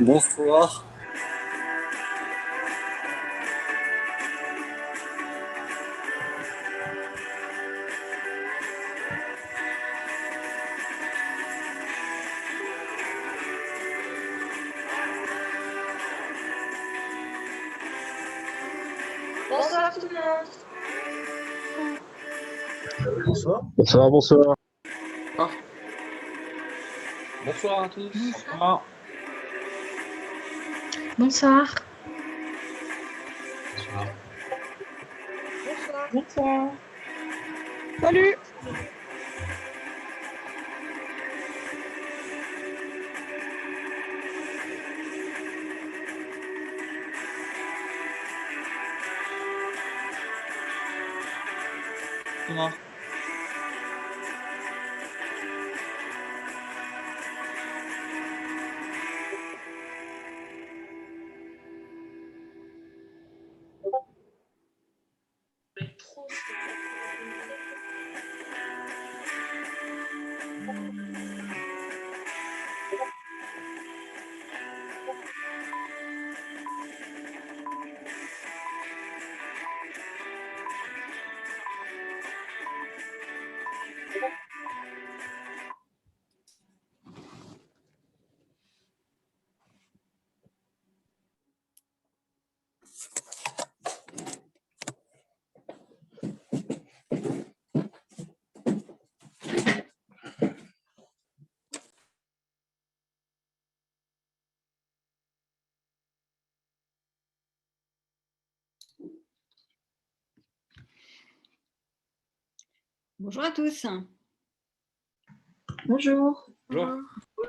Bonsoir. Bonsoir tout le monde. Bonsoir. Bonsoir, bonsoir. Bonsoir à tous. Bonsoir. Bonsoir. Bonsoir. Bonsoir. Salut. Bonsoir. Bonjour à tous. Bonjour. Bonjour.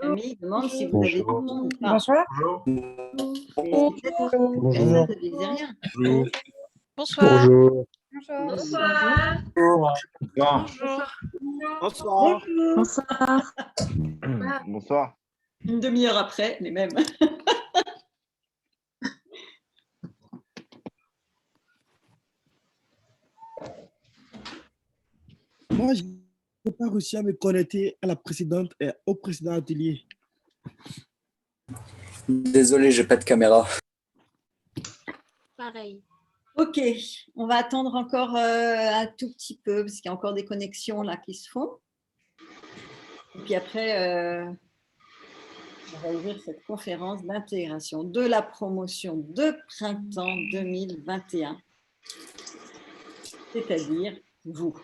Camille demande si vous avez Bonjour. ou pas. Bonsoir. Personne Bonjour. ne disait rien. Bonsoir. Bonjour. Bonsoir. Bonsoir. Bonsoir. Bonsoir. Bonsoir. Une demi-heure après, les mêmes. Moi, je n'ai pas réussi à me connecter à la précédente et au précédent atelier. Désolé, j'ai pas de caméra. Pareil. Ok, on va attendre encore un tout petit peu parce qu'il y a encore des connexions là qui se font. Et puis après, on va ouvrir cette conférence d'intégration de la promotion de printemps 2021, c'est-à-dire vous.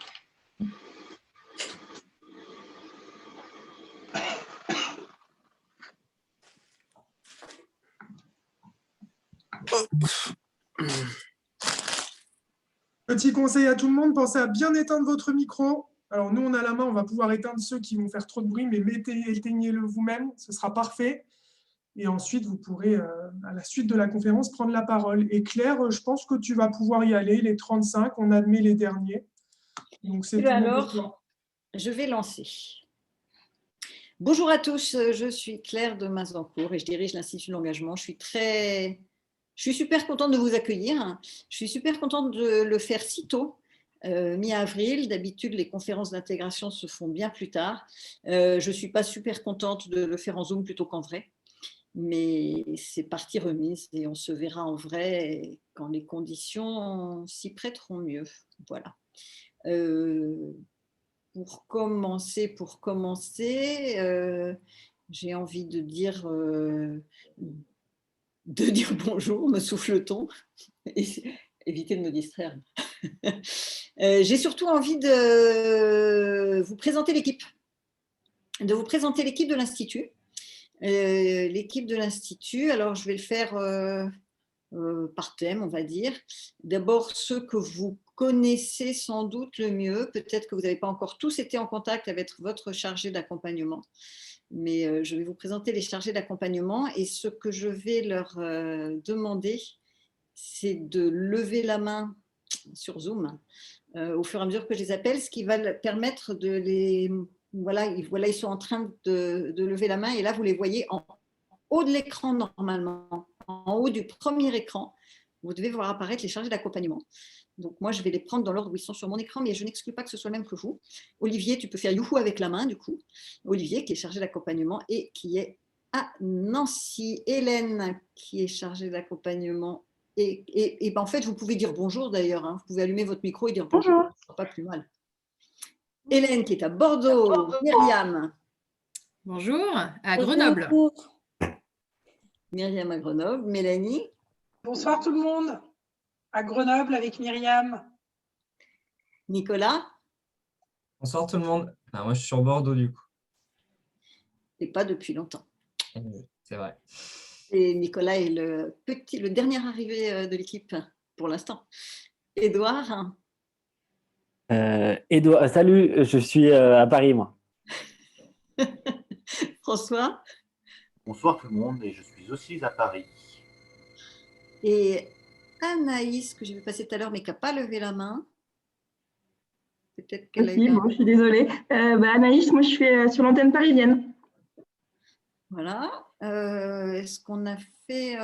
Petit conseil à tout le monde, pensez à bien éteindre votre micro. Alors nous, on a la main, on va pouvoir éteindre ceux qui vont faire trop de bruit, mais éteignez-le vous-même, ce sera parfait. Et ensuite, vous pourrez, à la suite de la conférence, prendre la parole. Et Claire, je pense que tu vas pouvoir y aller, les 35, on admet les derniers. Donc c'est tout bon pour toi. Alors, je vais lancer. Bonjour à tous, je suis Claire de Mazencourt et je dirige l'Institut de l'engagement. Je suis super contente de vous accueillir. Je suis super contente de le faire si tôt, mi-avril. D'habitude, les conférences d'intégration se font bien plus tard. Je ne suis pas super contente de le faire en Zoom plutôt qu'en vrai, mais c'est partie remise et on se verra en vrai quand les conditions s'y prêteront mieux. Voilà. Pour commencer, j'ai envie de dire bonjour, me souffle-t-on, éviter de me distraire. J'ai surtout envie de vous présenter l'équipe, de l'Institut. L'équipe de l'Institut, alors je vais le faire par thème, on va dire. D'abord, ceux que vous connaissez sans doute le mieux, peut-être que vous n'avez pas encore tous été en contact avec votre chargé d'accompagnement. mais je vais vous présenter les chargés d'accompagnement et ce que je vais leur demander, c'est de lever la main sur Zoom au fur et à mesure que je les appelle, ce qui va leur permettre de les… Voilà, ils sont en train de lever la main et là, vous les voyez en haut de l'écran normalement, en haut du premier écran. Vous devez voir apparaître les chargés d'accompagnement. Donc, moi, je vais les prendre dans l'ordre où ils sont sur mon écran, mais je n'exclus pas que ce soit le même que vous. Olivier, tu peux faire youhou avec la main, du coup. Olivier, qui est chargé d'accompagnement et qui est à Nancy. Hélène, qui est chargée d'accompagnement. Et ben, en fait, vous pouvez dire bonjour d'ailleurs. Hein. Vous pouvez allumer votre micro et dire bonjour. Bonjour. Ce sera pas plus mal. Hélène, qui est à Bordeaux. Myriam. Bonjour, à Grenoble. Myriam à Grenoble. Mélanie. Bonsoir tout le monde, à Grenoble avec Myriam. Nicolas. Bonsoir tout le monde. Moi, je suis sur Bordeaux du coup. Et pas depuis longtemps. C'est vrai. Et Nicolas est le dernier arrivé de l'équipe pour l'instant. Édouard. Salut, je suis à Paris, moi. François. Bonsoir tout le monde, et je suis aussi à Paris. Et Anaïs, que j'ai vu passer tout à l'heure, mais qui n'a pas levé la main. Peut-être qu'elle a eu… Bon, je suis désolée. Anaïs, moi, je suis sur l'antenne parisienne. Voilà. Est-ce qu'on a fait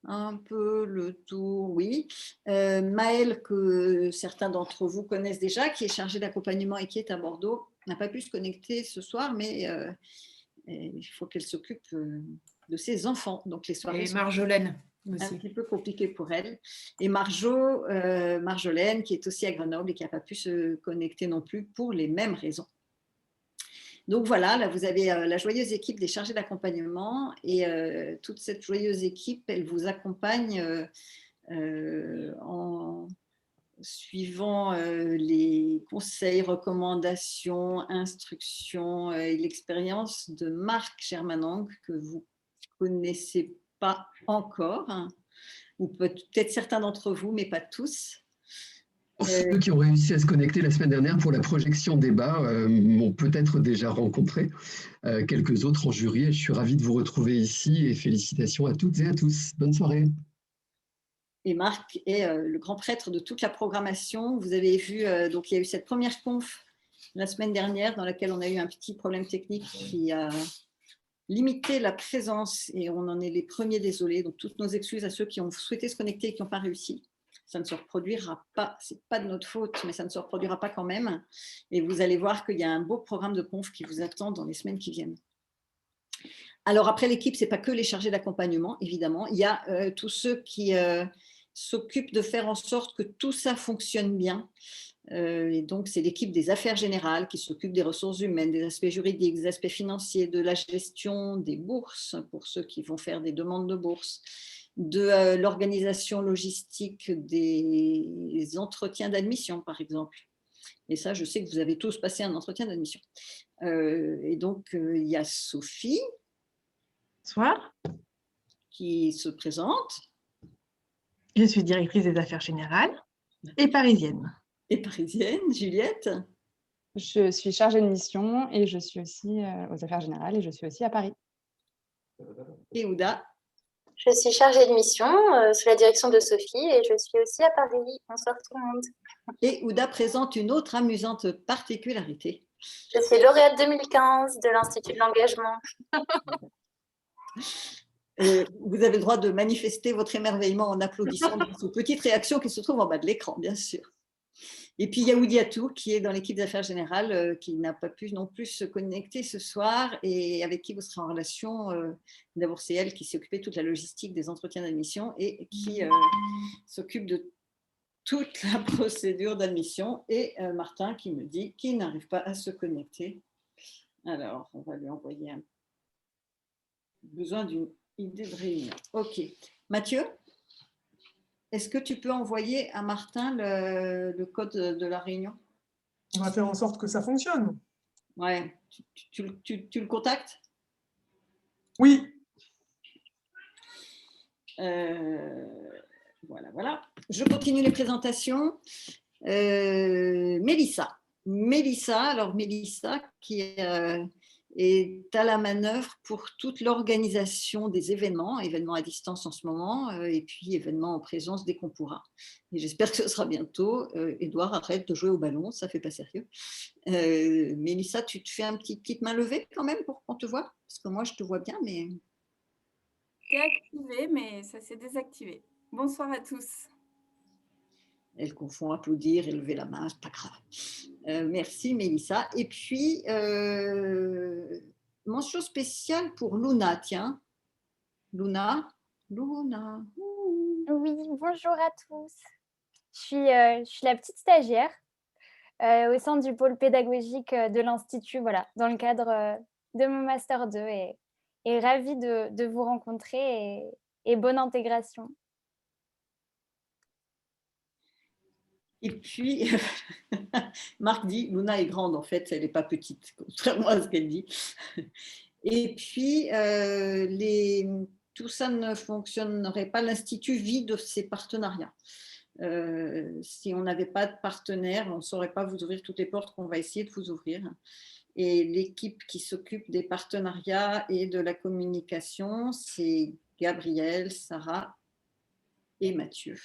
un peu le tour? Oui. Maëlle, que certains d'entre vous connaissent déjà, qui est chargée d'accompagnement et qui est à Bordeaux, n'a pas pu se connecter ce soir, mais il faut qu'elle s'occupe de ses enfants. Donc, les soirées Et Marjolaine sont aussi. un petit peu compliquées pour elle. Et Marjolaine, qui est aussi à Grenoble et qui n'a pas pu se connecter non plus pour les mêmes raisons. Donc voilà, là vous avez la joyeuse équipe des chargés d'accompagnement et toute cette joyeuse équipe, elle vous accompagne en suivant les conseils, recommandations, instructions et l'expérience de Marc Germanang que vous ne connaissez pas encore, hein, ou peut-être certains d'entre vous, mais pas tous. Ceux qui ont réussi à se connecter la semaine dernière pour la projection débat m'ont peut-être déjà rencontré. Quelques autres en jury. Je suis ravi de vous retrouver ici et félicitations à toutes et à tous. Bonne soirée. Et Marc est le grand prêtre de toute la programmation. Vous avez vu, donc il y a eu cette première conf la semaine dernière dans laquelle on a eu un petit problème technique qui a limité la présence et on en est les premiers désolés. Donc toutes nos excuses à ceux qui ont souhaité se connecter et qui n'ont pas réussi. Ça ne se reproduira pas, ce n'est pas de notre faute, mais ça ne se reproduira pas quand même. Et vous allez voir qu'il y a un beau programme de conf qui vous attend dans les semaines qui viennent. Alors après l'équipe, ce n'est pas que les chargés d'accompagnement, évidemment. Il y a tous ceux qui s'occupent de faire en sorte que tout ça fonctionne bien. Et donc, c'est l'équipe des affaires générales qui s'occupe des ressources humaines, des aspects juridiques, des aspects financiers, de la gestion des bourses, pour ceux qui vont faire des demandes de bourse, de l'organisation logistique des entretiens d'admission, par exemple. Et ça, je sais que vous avez tous passé un entretien d'admission. Et donc, il y a Sophie. Bonsoir. Qui se présente. Je suis directrice des affaires générales et parisienne. Et parisienne, Juliette. Je suis chargée de mission et je suis aussi aux affaires générales et je suis aussi à Paris. Et Ouda. Je suis chargée de mission sous la direction de Sophie et je suis aussi à Paris. Bonsoir tout le monde. Et Ouda présente une autre amusante particularité. Je suis lauréate 2015 de l'Institut de l'engagement. Vous avez le droit de manifester votre émerveillement en applaudissant aux petites réactions qui se trouvent en bas de l'écran, bien sûr. Et puis il y a Oudiatou qui est dans l'équipe d'affaires générales, qui n'a pas pu non plus se connecter ce soir et avec qui vous serez en relation. D'abord, c'est elle qui s'est occupée de toute la logistique des entretiens d'admission et qui s'occupe de toute la procédure d'admission. Et Martin qui me dit qu'il n'arrive pas à se connecter. Alors, on va lui envoyer besoin d'une idée de réunion. OK. Mathieu ? Est-ce que tu peux envoyer à Martin le code de la réunion? On va faire en sorte que ça fonctionne. Ouais. Tu le contactes? Oui. Voilà. Je continue les présentations. Mélissa. Alors Mélissa qui est et tu as la manœuvre pour toute l'organisation des événements, événements à distance en ce moment, et puis événements en présence dès qu'on pourra. Et j'espère que ce sera bientôt. Édouard, arrête de jouer au ballon, ça ne fait pas sérieux. Mélissa, tu te fais une petite main levée quand même pour qu'on te voit? Parce que moi, je te vois bien, mais… C'est activé, mais ça s'est désactivé. Bonsoir à tous. Elle confond applaudir et lever la main, c'est pas grave. Merci Mélissa. Et puis, mention spéciale pour Luna, tiens. Luna. Oui, bonjour à tous. Je suis la petite stagiaire au sein du pôle pédagogique de l'Institut, voilà, dans le cadre de mon Master 2 et ravie de vous rencontrer et bonne intégration. Et puis, Marc dit, Luna est grande, en fait, elle n'est pas petite, contrairement à ce qu'elle dit. Et puis, tout ça ne fonctionnerait pas, l'Institut vit de ses partenariats. Si on n'avait pas de partenaire, on ne saurait pas vous ouvrir toutes les portes qu'on va essayer de vous ouvrir. Et l'équipe qui s'occupe des partenariats et de la communication, c'est Gabriel, Sarah et Mathieu.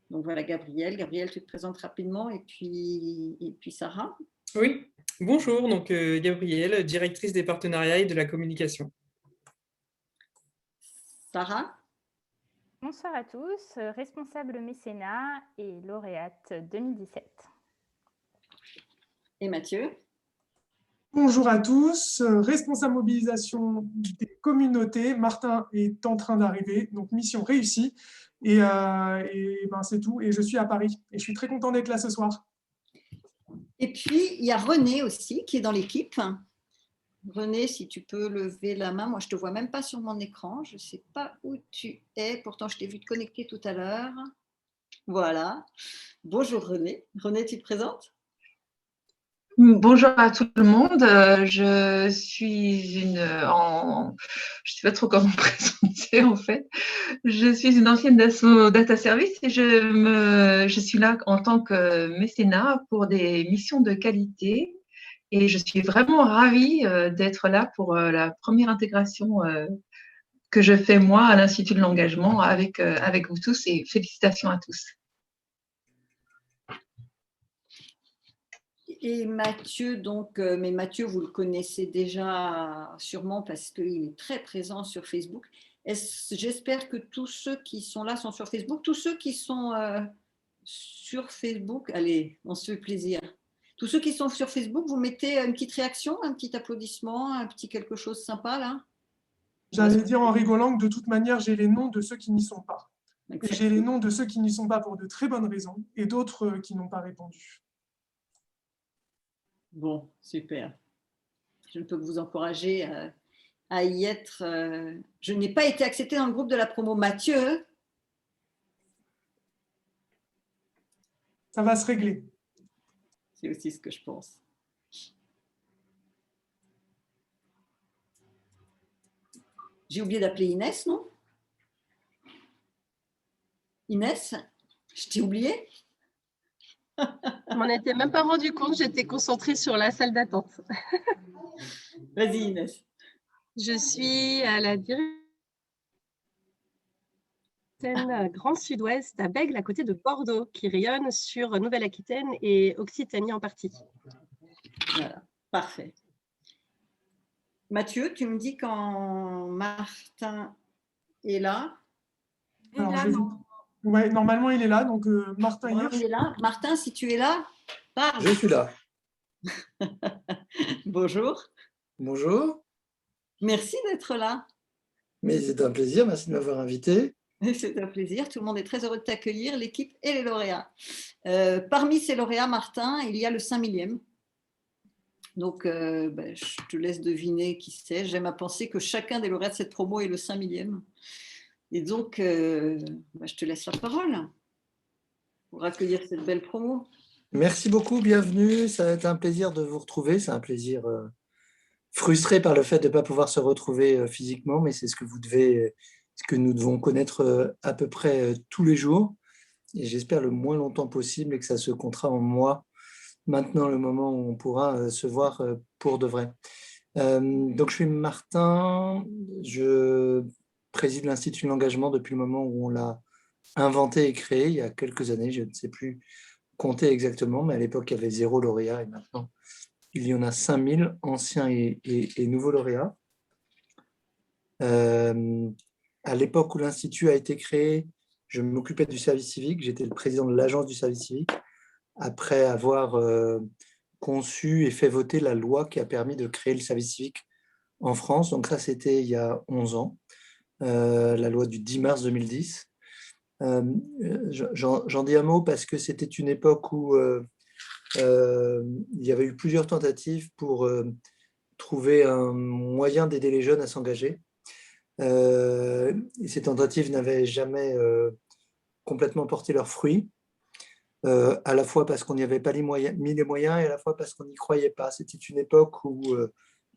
Donc voilà, Gabriel. Gabriel, tu te présentes rapidement et puis Sarah. Oui, bonjour, donc Gabrielle, directrice des partenariats et de la communication. Sarah. Bonsoir à tous, responsable mécénat et lauréate 2017. Et Mathieu. Bonjour à tous, responsable mobilisation des communautés. Martin est en train d'arriver, donc mission réussie. Et ben, c'est tout. Et je suis à Paris. Et je suis très content d'être là ce soir. Et puis, il y a René aussi qui est dans l'équipe. René, si tu peux lever la main. Moi, je ne te vois même pas sur mon écran. Je ne sais pas où tu es. Pourtant, je t'ai vu te connecter tout à l'heure. Voilà. Bonjour René. René, tu te présentes ? Bonjour à tout le monde. Je suis je ne sais pas trop comment me présenter en fait. Je suis une ancienne d'Asso Data Service et je suis là en tant que mécénat pour des missions de qualité. Et je suis vraiment ravie d'être là pour la première intégration que je fais moi à l'Institut de l'engagement avec vous tous et félicitations à tous. Et Mathieu, donc, mais Mathieu, vous le connaissez déjà sûrement parce qu'il est très présent sur Facebook. J'espère que tous ceux qui sont là sont sur Facebook. Tous ceux qui sont sur Facebook, allez, on se fait plaisir. Tous ceux qui sont sur Facebook, vous mettez une petite réaction, un petit applaudissement, un petit quelque chose sympa là. J'allais dire en rigolant que de toute manière, j'ai les noms de ceux qui n'y sont pas. Et j'ai les noms de ceux qui n'y sont pas pour de très bonnes raisons et d'autres qui n'ont pas répondu. Bon, super. Je ne peux que vous encourager à y être. Je n'ai pas été acceptée dans le groupe de la promo. Mathieu. Ça va se régler. C'est aussi ce que je pense. J'ai oublié d'appeler Inès, non? Inès, je t'ai oublié? Je m'en étais même pas rendu compte, j'étais concentrée sur la salle d'attente. Vas-y Inès. Je suis à la direction Grand Sud-Ouest à Bègles, à côté de Bordeaux, qui rayonne sur Nouvelle-Aquitaine et Occitanie en partie. Voilà, parfait. Mathieu, tu me dis quand Martin est là. Ouais, normalement, il est là. Donc, Martin il est là. Martin, si tu es là, parle. Je suis là. Bonjour. Bonjour. Merci d'être là. Mais c'est un plaisir. Merci de m'avoir invité. C'est un plaisir. Tout le monde est très heureux de t'accueillir, l'équipe et les lauréats. Parmi ces lauréats, Martin, il y a le 5000e. Donc, je te laisse deviner qui c'est. J'aime à penser que chacun des lauréats de cette promo est le 5000e. Et donc, je te laisse la parole pour accueillir cette belle promo. Merci beaucoup, bienvenue. Ça va être un plaisir de vous retrouver. C'est un plaisir frustré par le fait de ne pas pouvoir se retrouver physiquement, mais c'est ce que nous devons connaître à peu près tous les jours. Et j'espère le moins longtemps possible et que ça se comptera en moi, maintenant le moment où on pourra se voir pour de vrai. Donc, je suis Martin, je préside l'Institut de l'engagement depuis le moment où on l'a inventé et créé, il y a quelques années, je ne sais plus compter exactement, mais à l'époque, il y avait 0 lauréat et maintenant, il y en a 5000 anciens et nouveaux lauréats. À l'époque où l'Institut a été créé, je m'occupais du service civique, j'étais le président de l'agence du service civique, après avoir conçu et fait voter la loi qui a permis de créer le service civique en France. Donc ça, c'était il y a 11 ans, la loi du 10 mars 2010. J'en dis un mot parce que c'était une époque où il y avait eu plusieurs tentatives pour trouver un moyen d'aider les jeunes à s'engager. Et ces tentatives n'avaient jamais complètement porté leurs fruits, à la fois parce qu'on n'y avait pas mis les moyens et à la fois parce qu'on n'y croyait pas. C'était une époque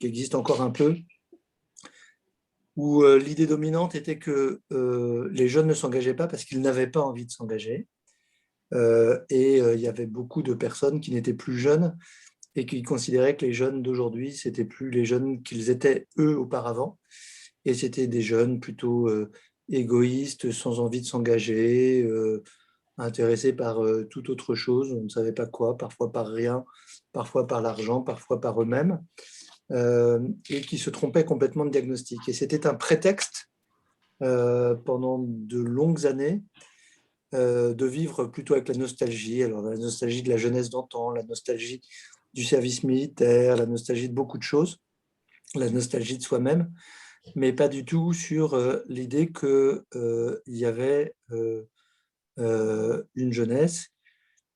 qui existe encore un peu, où l'idée dominante était que les jeunes ne s'engageaient pas parce qu'ils n'avaient pas envie de s'engager. Et il y avait beaucoup de personnes qui n'étaient plus jeunes et qui considéraient que les jeunes d'aujourd'hui, c'était plus les jeunes qu'ils étaient eux auparavant. Et c'était des jeunes plutôt égoïstes, sans envie de s'engager, intéressés par toute autre chose, on ne savait pas quoi, parfois par rien, parfois par l'argent, parfois par eux-mêmes, et qui se trompaient complètement de diagnostic. Et c'était un prétexte pendant de longues années de vivre plutôt avec la nostalgie, alors la nostalgie de la jeunesse d'antan, la nostalgie du service militaire, la nostalgie de beaucoup de choses, la nostalgie de soi-même, mais pas du tout sur l'idée qu'il y avait une jeunesse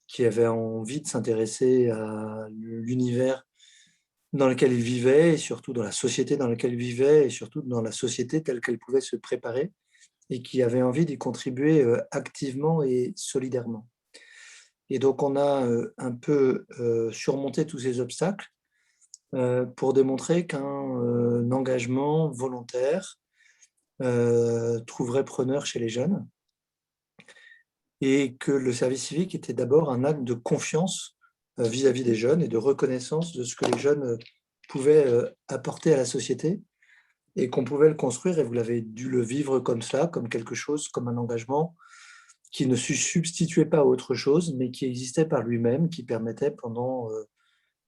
qui avait envie de s'intéresser à l'univers dans lequel il vivait, et surtout dans la société dans laquelle il vivait, et surtout dans la société telle qu'elle pouvait se préparer, et qui avait envie d'y contribuer activement et solidairement. Et donc on a un peu surmonté tous ces obstacles pour démontrer qu'un engagement volontaire trouverait preneur chez les jeunes et que le service civique était d'abord un acte de confiance vis-à-vis des jeunes et de reconnaissance de ce que les jeunes pouvaient apporter à la société et qu'on pouvait le construire, et vous l'avez dû le vivre comme ça, comme quelque chose, comme un engagement qui ne se substituait pas à autre chose, mais qui existait par lui-même, qui permettait pendant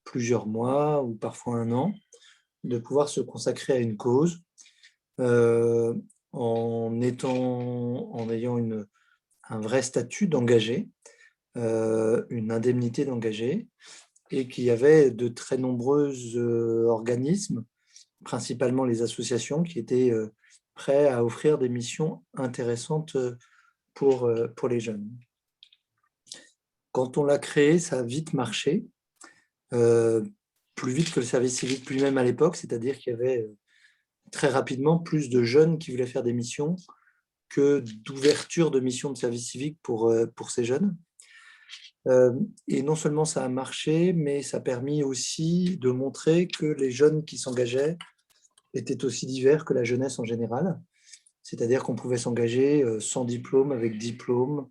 plusieurs mois ou parfois un an de pouvoir se consacrer à une cause en ayant un vrai statut d'engagé, une indemnité d'engagé, et qu'il y avait de très nombreux organismes, principalement les associations, qui étaient prêts à offrir des missions intéressantes pour les jeunes. Quand on l'a créé, ça a vite marché, plus vite que le service civique lui-même à l'époque, c'est-à-dire qu'il y avait très rapidement plus de jeunes qui voulaient faire des missions que d'ouverture de missions de service civique pour ces jeunes. Et non seulement ça a marché, mais ça a permis aussi de montrer que les jeunes qui s'engageaient étaient aussi divers que la jeunesse en général. C'est-à-dire qu'on pouvait s'engager sans diplôme, avec diplôme,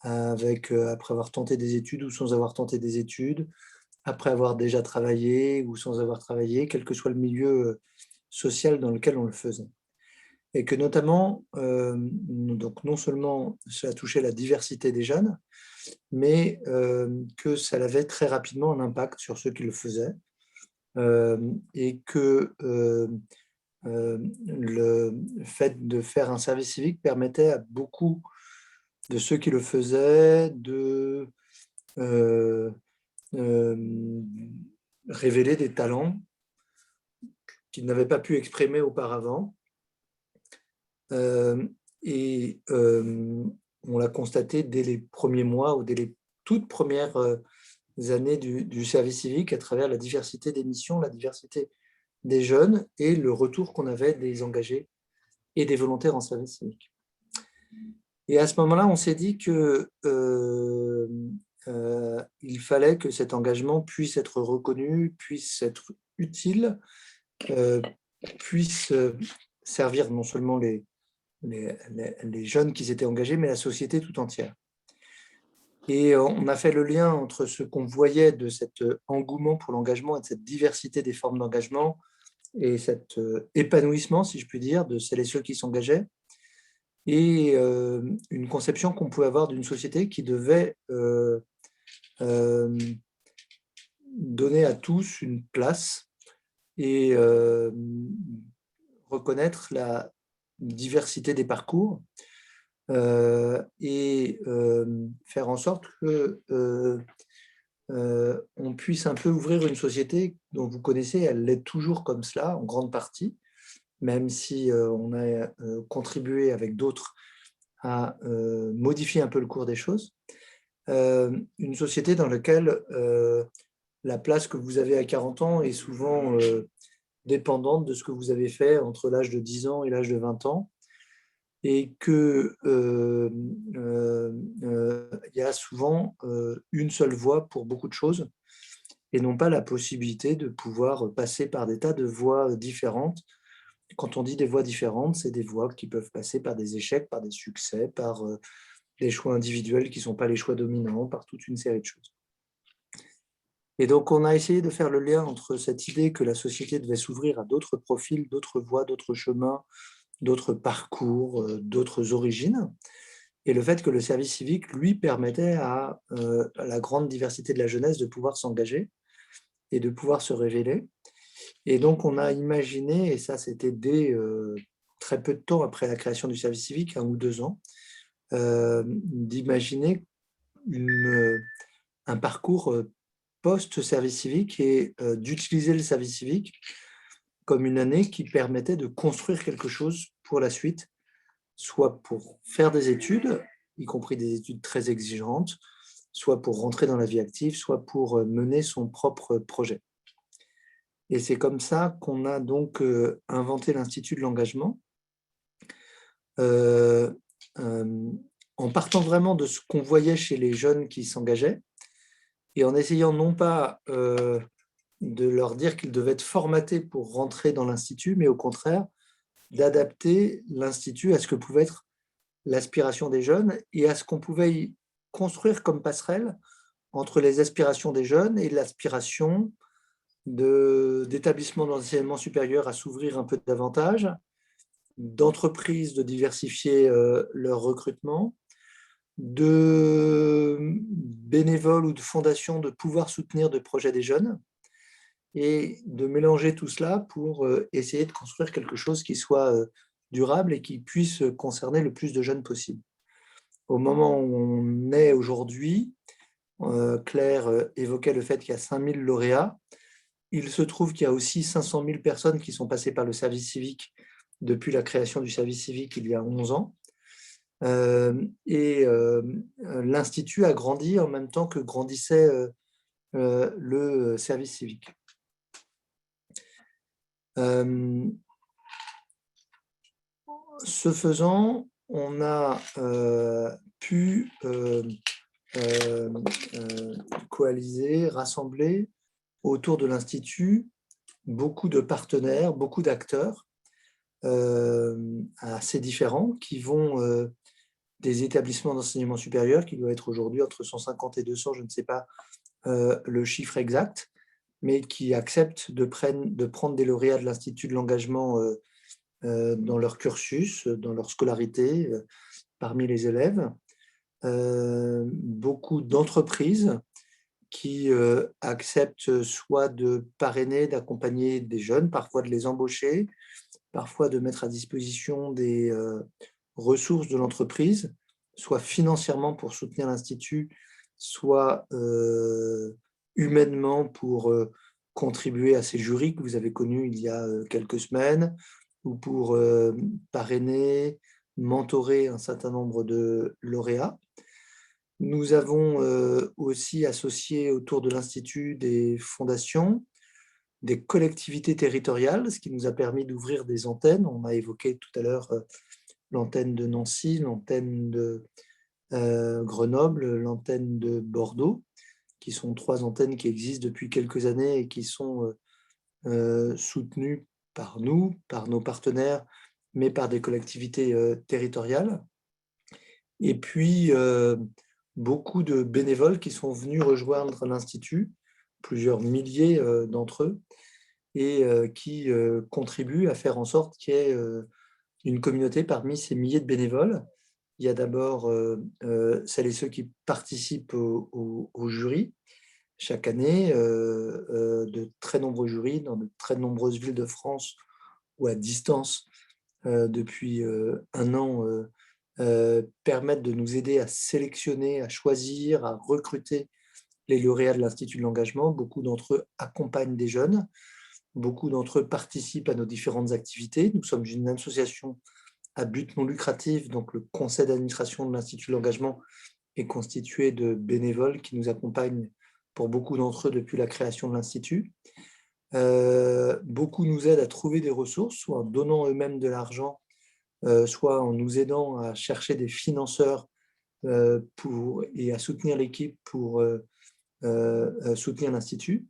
après avoir tenté des études ou sans avoir tenté des études, après avoir déjà travaillé ou sans avoir travaillé, quel que soit le milieu social dans lequel on le faisait. Et que notamment, donc non seulement cela touchait la diversité des jeunes, mais que ça avait très rapidement un impact sur ceux qui le faisaient, et que le fait de faire un service civique permettait à beaucoup de ceux qui le faisaient de révéler des talents qu'ils n'avaient pas pu exprimer auparavant. Et on l'a constaté dès les premiers mois ou dès les toutes premières années du service civique à travers la diversité des missions, la diversité des jeunes et le retour qu'on avait des engagés et des volontaires en service civique. Et à ce moment-là, on s'est dit que il fallait que cet engagement puisse être reconnu, puisse être utile, puisse servir non seulement les jeunes qui s'étaient engagés, mais la société tout entière. Et on a fait le lien entre ce qu'on voyait de cet engouement pour l'engagement et de cette diversité des formes d'engagement et cet épanouissement, si je puis dire, de celles et ceux qui s'engageaient, et une conception qu'on pouvait avoir d'une société qui devait donner à tous une place et reconnaître la diversité des parcours et faire en sorte que on puisse un peu ouvrir une société dont vous connaissez, elle l'est toujours comme cela, en grande partie, même si on a contribué avec d'autres à modifier un peu le cours des choses. Une société dans laquelle la place que vous avez à 40 ans est souvent dépendante de ce que vous avez fait entre l'âge de 10 ans et l'âge de 20 ans, et qu'il y a souvent une seule voie pour beaucoup de choses, et non pas la possibilité de pouvoir passer par des tas de voies différentes. Quand on dit des voies différentes, c'est des voies qui peuvent passer par des échecs, par des succès, par des choix individuels qui ne sont pas les choix dominants, par toute une série de choses. Et donc, on a essayé de faire le lien entre cette idée que la société devait s'ouvrir à d'autres profils, d'autres voies, d'autres chemins, d'autres parcours, d'autres origines, et le fait que le service civique, lui, permettait à la grande diversité de la jeunesse de pouvoir s'engager et de pouvoir se révéler. Et donc, on a imaginé, et ça c'était dès très peu de temps après la création du service civique, 1 ou 2 ans, d'imaginer un parcours post-service civique et d'utiliser le service civique comme une année qui permettait de construire quelque chose pour la suite, soit pour faire des études, y compris des études très exigeantes, soit pour rentrer dans la vie active, soit pour mener son propre projet. Et c'est comme ça qu'on a donc inventé l'Institut de l'engagement, en partant vraiment de ce qu'on voyait chez les jeunes qui s'engageaient, et en essayant non pas de leur dire qu'ils devaient être formatés pour rentrer dans l'Institut, mais au contraire, d'adapter l'Institut à ce que pouvait être l'aspiration des jeunes et à ce qu'on pouvait y construire comme passerelle entre les aspirations des jeunes et l'aspiration d'établissements d'enseignement supérieur à s'ouvrir un peu davantage, d'entreprises de diversifier leur recrutement, de bénévoles ou de fondations de pouvoir soutenir des projets des jeunes, et de mélanger tout cela pour essayer de construire quelque chose qui soit durable et qui puisse concerner le plus de jeunes possible. Au moment où on est aujourd'hui, Claire évoquait le fait qu'il y a 5000 lauréats. Il se trouve qu'il y a aussi 500 000 personnes qui sont passées par le service civique depuis la création du service civique il y a 11 ans. L'Institut a grandi en même temps que grandissait le service civique. Ce faisant, on a pu coaliser, rassembler autour de l'Institut beaucoup de partenaires, beaucoup d'acteurs assez différents qui vont des établissements d'enseignement supérieur qui doivent être aujourd'hui entre 150 et 200, je ne sais pas le chiffre exact, mais qui acceptent de prendre des lauréats de l'Institut de l'engagement dans leur cursus, dans leur scolarité, parmi les élèves. Beaucoup d'entreprises qui acceptent soit de parrainer, d'accompagner des jeunes, parfois de les embaucher, parfois de mettre à disposition des ressources de l'entreprise, soit financièrement pour soutenir l'Institut, soit humainement pour contribuer à ces jurys que vous avez connus il y a quelques semaines, ou pour parrainer, mentorer un certain nombre de lauréats. Nous avons aussi associé autour de l'Institut des fondations, des collectivités territoriales, ce qui nous a permis d'ouvrir des antennes. On a évoqué tout à l'heure l'antenne de Nancy, l'antenne de Grenoble, l'antenne de Bordeaux, qui sont 3 antennes qui existent depuis quelques années et qui sont soutenues par nous, par nos partenaires, mais par des collectivités territoriales. Et puis, beaucoup de bénévoles qui sont venus rejoindre l'Institut, plusieurs milliers d'entre eux, et qui contribue à faire en sorte qu'il y ait une communauté parmi ces milliers de bénévoles. Il y a d'abord celles et ceux qui participent au jury. Chaque année, de très nombreux jurys dans de très nombreuses villes de France ou à distance depuis un an permettent de nous aider à sélectionner, à choisir, à recruter les lauréats de l'Institut de l'engagement. Beaucoup d'entre eux accompagnent des jeunes. Beaucoup d'entre eux participent à nos différentes activités. Nous sommes une association à but non lucratif, donc le conseil d'administration de l'Institut de l'engagement est constitué de bénévoles qui nous accompagnent pour beaucoup d'entre eux depuis la création de l'Institut. Beaucoup nous aident à trouver des ressources, soit en donnant eux-mêmes de l'argent, soit en nous aidant à chercher des financeurs et à soutenir l'équipe pour soutenir l'Institut.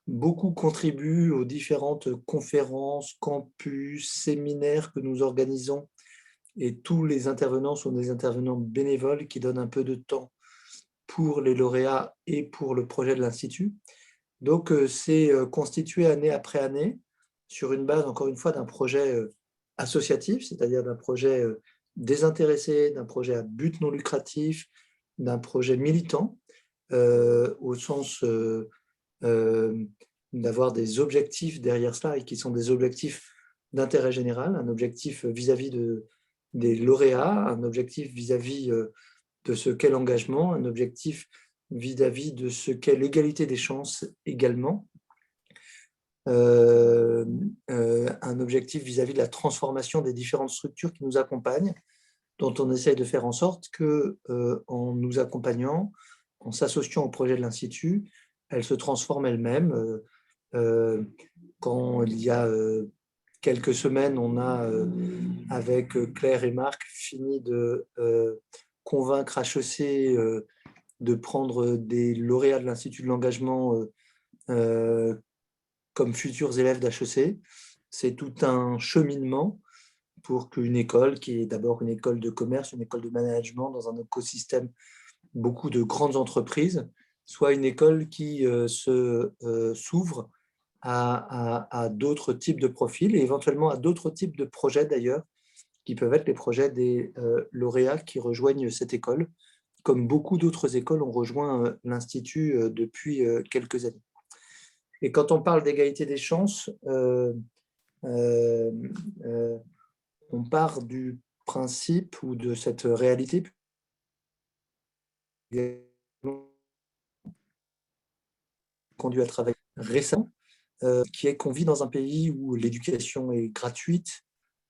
Beaucoup contribuent aux différentes conférences, campus, séminaires que nous organisons, et tous les intervenants sont des intervenants bénévoles qui donnent un peu de temps pour les lauréats et pour le projet de l'Institut. Donc, c'est constitué année après année sur une base, encore une fois, d'un projet associatif, c'est-à-dire d'un projet désintéressé, d'un projet à but non lucratif, d'un projet militant, au sens d'avoir des objectifs derrière cela et qui sont des objectifs d'intérêt général, un objectif vis-à-vis des lauréats, un objectif vis-à-vis de ce qu'est l'engagement, un objectif vis-à-vis de ce qu'est l'égalité des chances également, un objectif vis-à-vis de la transformation des différentes structures qui nous accompagnent, dont on essaye de faire en sorte que, en nous accompagnant, en s'associant au projet de l'Institut, elles se transforment elles-mêmes. Quand il y a quelques semaines, on a, avec Claire et Marc, fini de convaincre HEC de prendre des lauréats de l'Institut de l'engagement comme futurs élèves d'HEC. C'est tout un cheminement pour qu'une école, qui est d'abord une école de commerce, une école de management dans un écosystème, beaucoup de grandes entreprises, soit une école qui s'ouvre à d'autres types de profils et éventuellement à d'autres types de projets d'ailleurs, qui peuvent être les projets des lauréats qui rejoignent cette école, comme beaucoup d'autres écoles ont rejoint l'Institut depuis quelques années. Et quand on parle d'égalité des chances, on part du principe ou de cette réalité conduit à travailler récemment, qui est qu'on vit dans un pays où l'éducation est gratuite,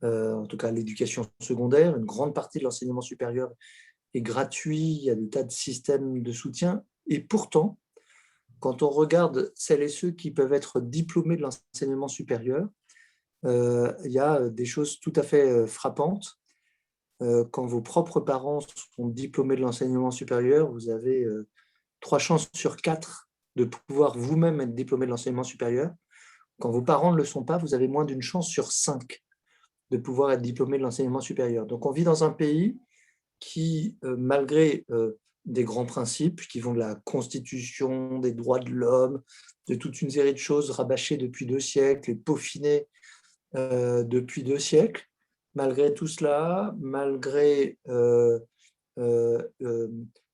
en tout cas l'éducation secondaire, une grande partie de l'enseignement supérieur est gratuit, il y a des tas de systèmes de soutien, et pourtant, quand on regarde celles et ceux qui peuvent être diplômés de l'enseignement supérieur, il y a des choses tout à fait frappantes. Quand vos propres parents sont diplômés de l'enseignement supérieur, vous avez 3 chances sur 4 de pouvoir vous-même être diplômé de l'enseignement supérieur. Quand vos parents ne le sont pas, vous avez moins d'une chance sur 5 de pouvoir être diplômé de l'enseignement supérieur. Donc on vit dans un pays qui, malgré des grands principes qui vont de la Constitution, des droits de l'homme, de toute une série de choses rabâchées depuis 2 siècles et peaufinées depuis 2 siècles, malgré tout cela, malgré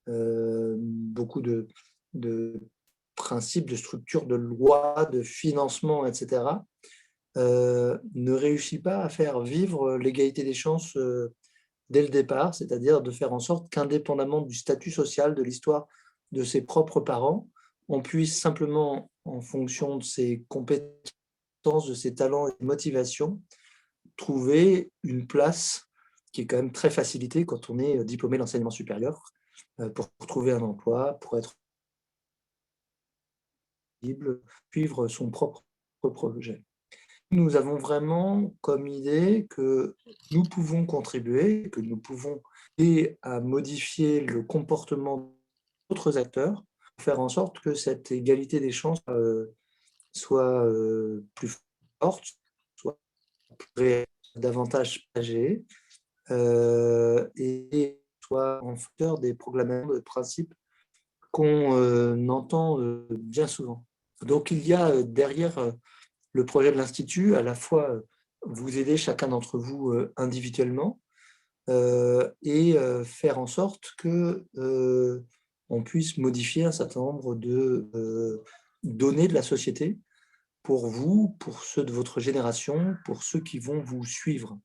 beaucoup de principes, de structures, de lois, de financement, etc., ne réussit pas à faire vivre l'égalité des chances dès le départ, c'est-à-dire de faire en sorte qu'indépendamment du statut social, de l'histoire de ses propres parents, on puisse simplement, en fonction de ses compétences, de ses talents et de motivations, trouver une place qui est quand même très facilitée quand on est diplômé de l'enseignement supérieur, pour trouver un emploi, pour être libre, suivre son propre projet. Nous avons vraiment comme idée que nous pouvons contribuer, que nous pouvons aider à modifier le comportement d'autres acteurs, pour faire en sorte que cette égalité des chances soit plus forte, soit davantage partagée, et soit en faveur des proclamations de principes qu'on entend bien souvent. Donc il y a derrière le projet de l'Institut, à la fois vous aider chacun d'entre vous individuellement et faire en sorte que on puisse modifier un certain nombre de données de la société pour vous, pour ceux de votre génération, pour ceux qui vont vous suivre.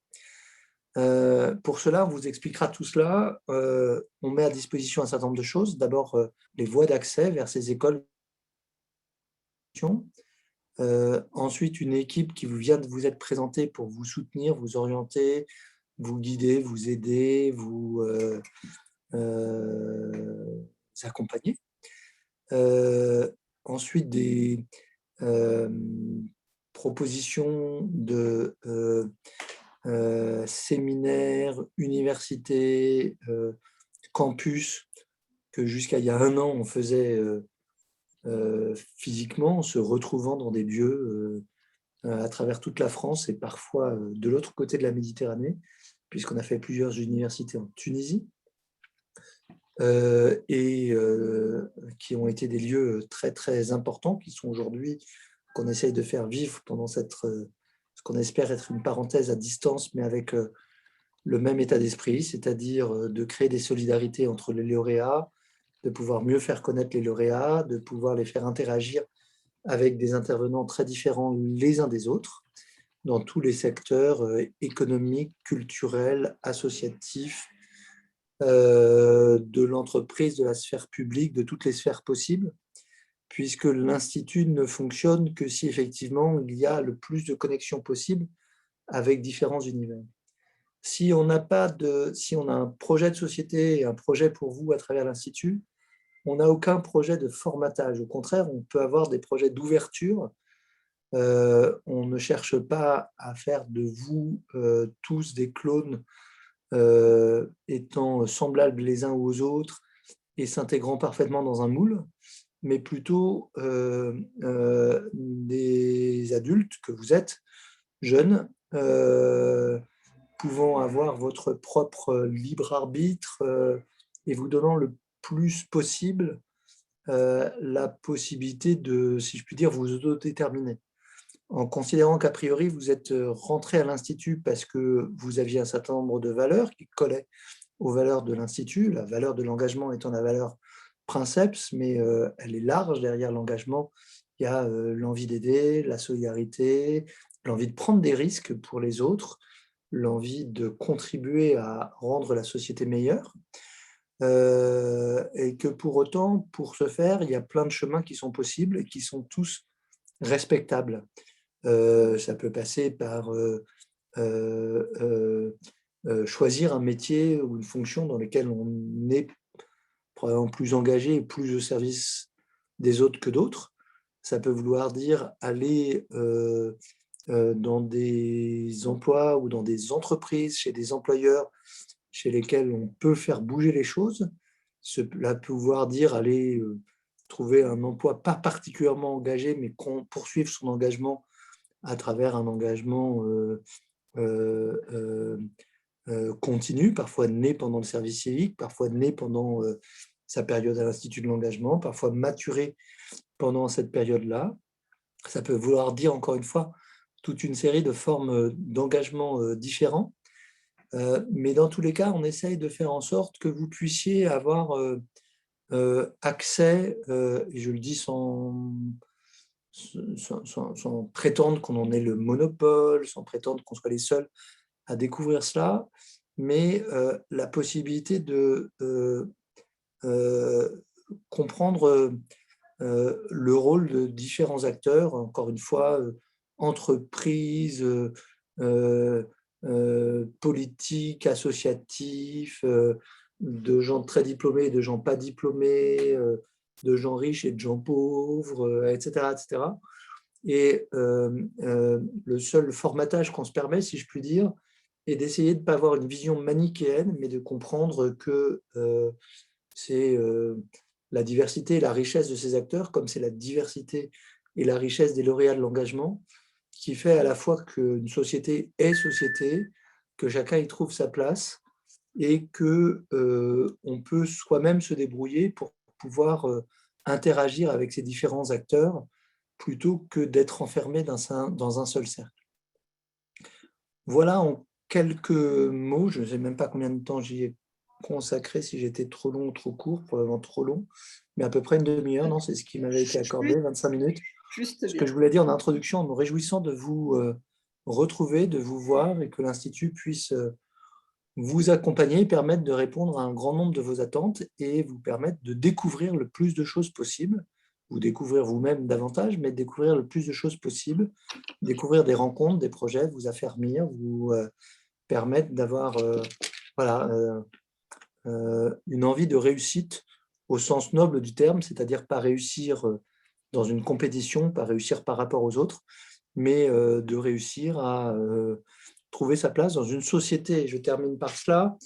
Pour cela, on vous expliquera tout cela. On met à disposition un certain nombre de choses. D'abord, les voies d'accès vers ces écoles. Ensuite, une équipe qui vient de vous être présentée pour vous soutenir, vous orienter, vous guider, vous aider, vous accompagner. Ensuite, des propositions de séminaires, universités, campus, que jusqu'à il y a 1 an, on faisait physiquement, en se retrouvant dans des lieux à travers toute la France et parfois de l'autre côté de la Méditerranée, puisqu'on a fait plusieurs universités en Tunisie, et qui ont été des lieux très, très importants, qui sont aujourd'hui, qu'on essaye de faire vivre pendant ce qu'on espère être une parenthèse à distance, mais avec le même état d'esprit, c'est-à-dire de créer des solidarités entre les lauréats, de pouvoir mieux faire connaître les lauréats, de pouvoir les faire interagir avec des intervenants très différents les uns des autres, dans tous les secteurs économiques, culturels, associatifs, de l'entreprise, de la sphère publique, de toutes les sphères possibles, puisque l'Institut ne fonctionne que si effectivement il y a le plus de connexions possibles avec différents univers. Si on a un projet de société et un projet pour vous à travers l'Institut, on n'a aucun projet de formatage. Au contraire, on peut avoir des projets d'ouverture. On ne cherche pas à faire de vous tous des clones étant semblables les uns aux autres et s'intégrant parfaitement dans un moule, mais plutôt des adultes que vous êtes, jeunes, pouvant avoir votre propre libre arbitre et vous donnant le plus possible la possibilité de, si je puis dire, vous autodéterminer. En considérant qu'a priori, vous êtes rentré à l'Institut parce que vous aviez un certain nombre de valeurs qui collaient aux valeurs de l'Institut, la valeur de l'engagement étant la valeur princeps, mais elle est large derrière l'engagement. Il y a l'envie d'aider, la solidarité, l'envie de prendre des risques pour les autres, l'envie de contribuer à rendre la société meilleure. Et que pour autant, pour ce faire, il y a plein de chemins qui sont possibles et qui sont tous respectables. Ça peut passer par choisir un métier ou une fonction dans lequel on est probablement plus engagé et plus au service des autres que d'autres. Ça peut vouloir dire aller dans des emplois ou dans des entreprises, chez des employeurs chez lesquels on peut faire bouger les choses. Cela peut vouloir dire aller trouver un emploi pas particulièrement engagé, mais poursuivre son engagement à travers un engagement continu, parfois né pendant le service civique, parfois né pendant sa période à l'Institut de l'engagement, parfois maturé pendant cette période-là. Ça peut vouloir dire, encore une fois, toute une série de formes d'engagement différents. Mais dans tous les cas, on essaye de faire en sorte que vous puissiez avoir accès, et je le dis sans prétendre qu'on en ait le monopole, sans prétendre qu'on soit les seuls à découvrir cela, mais la possibilité de comprendre le rôle de différents acteurs, encore une fois, entreprises, politiques, associatifs, de gens très diplômés et de gens pas diplômés, de gens riches et de gens pauvres, etc., etc. Et le seul formatage qu'on se permet, si je puis dire, est d'essayer de ne pas avoir une vision manichéenne, mais de comprendre que c'est la diversité et la richesse de ces acteurs, comme c'est la diversité et la richesse des lauréats de l'engagement, qui fait à la fois qu'une société est société, que chacun y trouve sa place et qu'on peut soi-même se débrouiller pour pouvoir interagir avec ces différents acteurs plutôt que d'être enfermé dans un seul cercle. Voilà en quelques mots, je ne sais même pas combien de temps j'y ai consacré, si j'étais trop long ou trop court, probablement trop long, mais à peu près une demi-heure, non, c'est ce qui m'avait été accordé, 25 minutes. Ce que je voulais dire en introduction, en me réjouissant de vous retrouver, de vous voir et que l'Institut puisse vous accompagner, permettre de répondre à un grand nombre de vos attentes et vous permettre de découvrir le plus de choses possible, vous découvrir vous-même davantage, mais découvrir le plus de choses possible, découvrir des rencontres, des projets, vous affermir, vous permettre d'avoir une envie de réussite au sens noble du terme, c'est-à-dire pas réussir dans une compétition, pas réussir par rapport aux autres, mais de réussir à trouver sa place dans une société, et je termine par cela,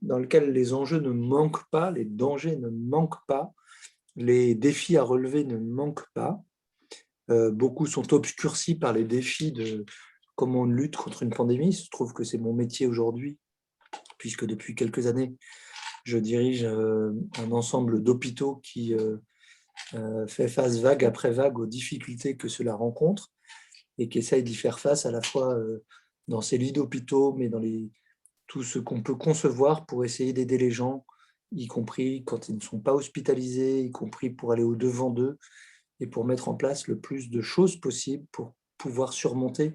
dans laquelle les enjeux ne manquent pas, les dangers ne manquent pas, les défis à relever ne manquent pas. Beaucoup sont obscurcis par les défis de comment on lutte contre une pandémie. Il se trouve que c'est mon métier aujourd'hui, puisque depuis quelques années, je dirige un ensemble d'hôpitaux qui fait face vague après vague aux difficultés que cela rencontre et qui essaye d'y faire face à la fois dans ces lits d'hôpitaux, mais dans tout ce qu'on peut concevoir pour essayer d'aider les gens, y compris quand ils ne sont pas hospitalisés, y compris pour aller au-devant d'eux et pour mettre en place le plus de choses possibles pour pouvoir surmonter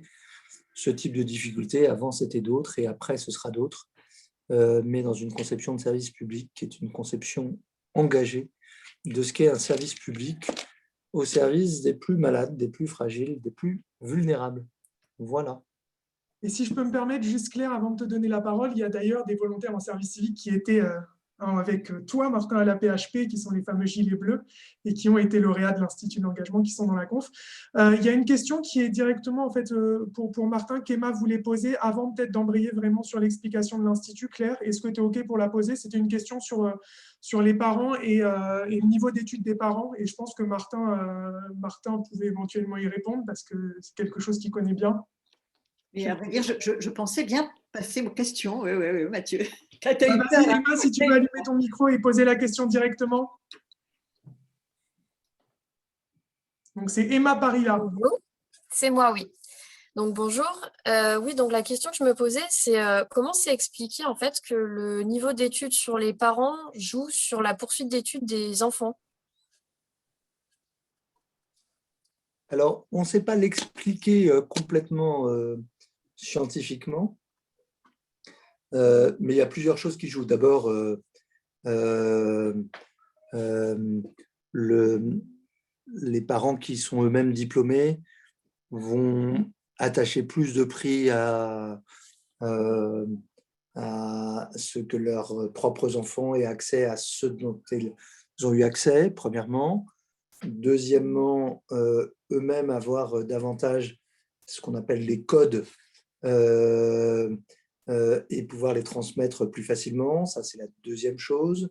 ce type de difficultés. Avant, c'était d'autres et après, ce sera d'autres, mais dans une conception de service public qui est une conception engagée de ce qu'est un service public au service des plus malades, des plus fragiles, des plus vulnérables. Voilà. Et si je peux me permettre, juste Claire, avant de te donner la parole, il y a d'ailleurs des volontaires en service civique qui étaient avec toi, Martin, à la PHP, qui sont les fameux gilets bleus, et qui ont été lauréats de l'Institut de l'engagement, qui sont dans la conf. Il y a une question qui est directement, en fait, pour Martin, qu'Emma voulait poser, avant peut-être d'embrayer vraiment sur l'explication de l'Institut. Claire, est-ce que tu es OK pour la poser? C'était une question sur les parents et le niveau d'études des parents, et je pense que Martin pouvait éventuellement y répondre, parce que c'est quelque chose qu'il connaît bien. Et à vrai dire, je pensais bien passer aux questions. Oui, Mathieu. Vas-y, Emma, si tu peux allumer ton micro et poser la question directement. Donc, c'est Emma Parilla. Bonjour. C'est moi, oui. Donc, bonjour. Oui, donc la question que je me posais, c'est comment c'est expliqué en fait que le niveau d'études sur les parents joue sur la poursuite d'études des enfants? Alors, on ne sait pas l'expliquer complètement scientifiquement, mais il y a plusieurs choses qui jouent. D'abord, les parents qui sont eux-mêmes diplômés vont attacher plus de prix à ce que leurs propres enfants aient accès à ce dont ils ont eu accès, premièrement. Deuxièmement, eux-mêmes avoir davantage ce qu'on appelle les codes et pouvoir les transmettre plus facilement. Ça, c'est la deuxième chose.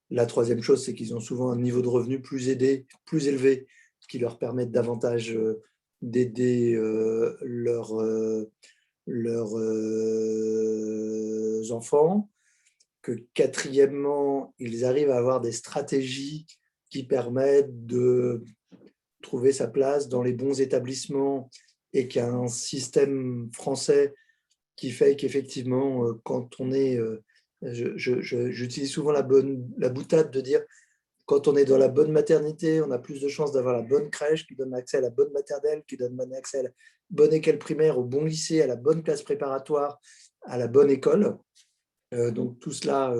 La troisième chose, c'est qu'ils ont souvent un niveau de revenu plus élevé, qui leur permettent davantage d'aider leurs enfants. Que quatrièmement, ils arrivent à avoir des stratégies qui permettent de trouver sa place dans les bons établissements et qu'il y a un système français qui fait qu'effectivement, quand on est, j'utilise souvent la boutade de dire, quand on est dans la bonne maternité, on a plus de chances d'avoir la bonne crèche qui donne accès à la bonne maternelle, qui donne accès à la bonne école primaire, au bon lycée, à la bonne classe préparatoire, à la bonne école. Donc tout cela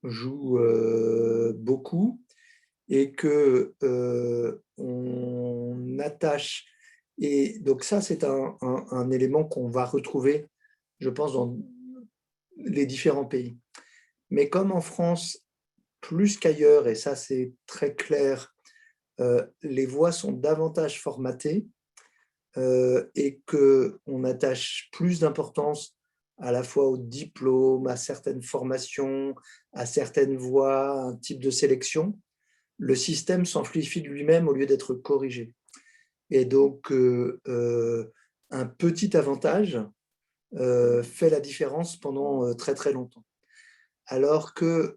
joue beaucoup et que on attache. Et donc ça, c'est un élément qu'on va retrouver, je pense, dans les différents pays. Mais comme en France, plus qu'ailleurs, et ça c'est très clair, les voies sont davantage formatées et qu'on attache plus d'importance à la fois au diplôme, à certaines formations, à certaines voies, à un type de sélection, le système s'amplifie de lui-même au lieu d'être corrigé. Et donc, un petit avantage fait la différence pendant très très longtemps. Alors que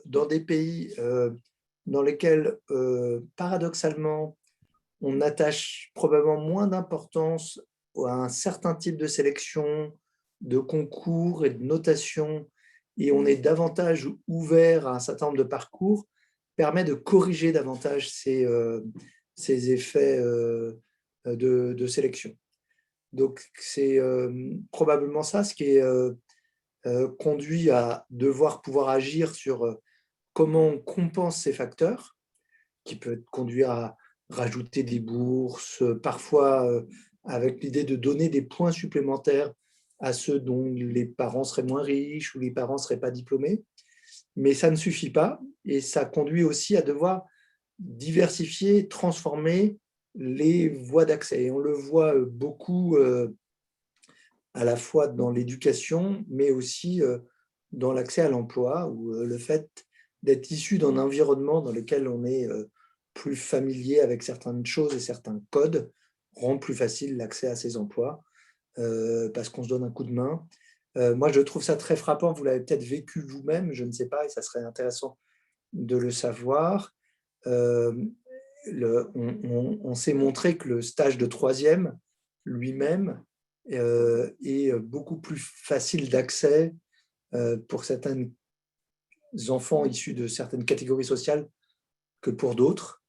dans des pays dans lesquels, paradoxalement, on attache probablement moins d'importance à un certain type de sélection, de concours et de notation, et on est davantage ouvert à un certain nombre de parcours, permet de corriger davantage ces effets de sélection. Donc, c'est probablement ça ce qui est conduit à devoir pouvoir agir sur comment on compense ces facteurs, qui peut conduire à rajouter des bourses, parfois avec l'idée de donner des points supplémentaires à ceux dont les parents seraient moins riches ou les parents ne seraient pas diplômés. Mais ça ne suffit pas et ça conduit aussi à devoir diversifier, transformer les voies d'accès. Et on le voit beaucoup à la fois dans l'éducation, mais aussi dans l'accès à l'emploi, où le fait d'être issu d'un environnement dans lequel on est plus familier avec certaines choses et certains codes rend plus facile l'accès à ces emplois parce qu'on se donne un coup de main. Moi, je trouve ça très frappant. Vous l'avez peut-être vécu vous-même, je ne sais pas, et ça serait intéressant de le savoir. On s'est montré que le stage de troisième lui-même est beaucoup plus facile d'accès pour certains enfants issus de certaines catégories sociales que pour d'autres.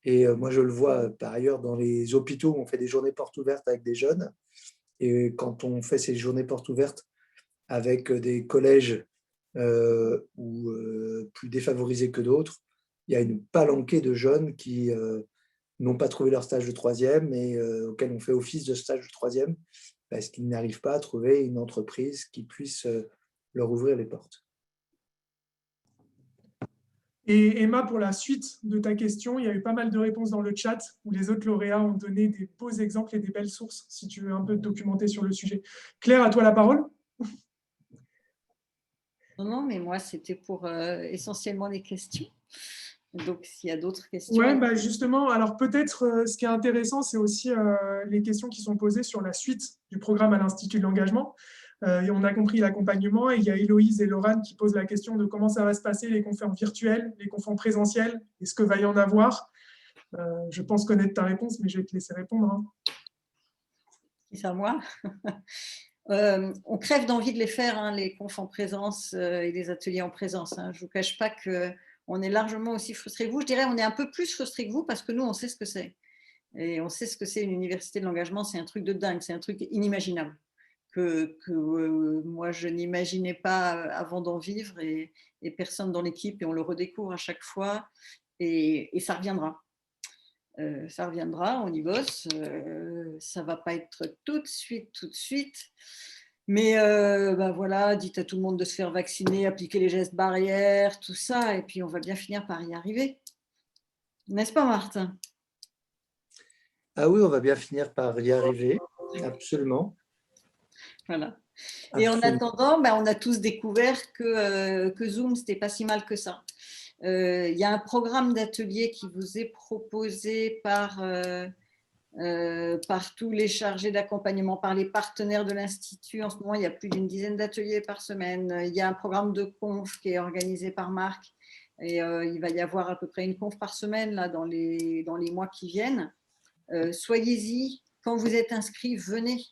Et moi, je le vois par ailleurs dans les hôpitaux où on fait des journées portes ouvertes avec des jeunes. Et quand on fait ces journées portes ouvertes avec des collèges ou plus défavorisés que d'autres, il y a une palanquée de jeunes qui n'ont pas trouvé leur stage de troisième et auxquels on fait office de stage de troisième parce qu'ils n'arrivent pas à trouver une entreprise qui puisse leur ouvrir les portes. Et Emma, pour la suite de ta question, il y a eu pas mal de réponses dans le chat où les autres lauréats ont donné des beaux exemples et des belles sources, si tu veux un peu te documenter sur le sujet. Claire, à toi la parole. Non, mais moi, c'était pour essentiellement les questions. Donc, s'il y a d'autres questions. Oui, bah justement, alors peut-être ce qui est intéressant, c'est aussi les questions qui sont posées sur la suite du programme à l'Institut de l'engagement. Et on a compris l'accompagnement et il y a Héloïse et Laurane qui posent la question de comment ça va se passer, les conférences virtuelles, les conférences présentielles, est-ce que va y en avoir? Je pense connaître ta réponse, mais je vais te laisser répondre. Hein. C'est à moi. On crève d'envie de les faire, hein, les confs en présence et les ateliers en présence. Hein. Je ne vous cache pas qu'on est largement aussi frustrés que vous. Je dirais qu'on est un peu plus frustrés que vous parce que nous, on sait ce que c'est. Et on sait ce que c'est une université de l'engagement. C'est un truc de dingue, c'est un truc inimaginable. Que moi, je n'imaginais pas avant d'en vivre et personne dans l'équipe, et on le redécouvre à chaque fois et ça reviendra. Ça reviendra, on y bosse, ça ne va pas être tout de suite, mais bah voilà, dites à tout le monde de se faire vacciner, appliquer les gestes barrières, tout ça, et puis on va bien finir par y arriver. N'est-ce pas, Martin? Ah oui, on va bien finir par y arriver, absolument. Voilà. Et en attendant, on a tous découvert que Zoom, ce n'était pas si mal que ça. Il y a un programme d'atelier qui vous est proposé par tous les chargés d'accompagnement, par les partenaires de l'Institut. En ce moment, il y a plus d'une dizaine d'ateliers par semaine. Il y a un programme de conf qui est organisé par Marc. Et il va y avoir à peu près une conf par semaine là, dans les mois qui viennent. Soyez-y. Quand vous êtes inscrits, venez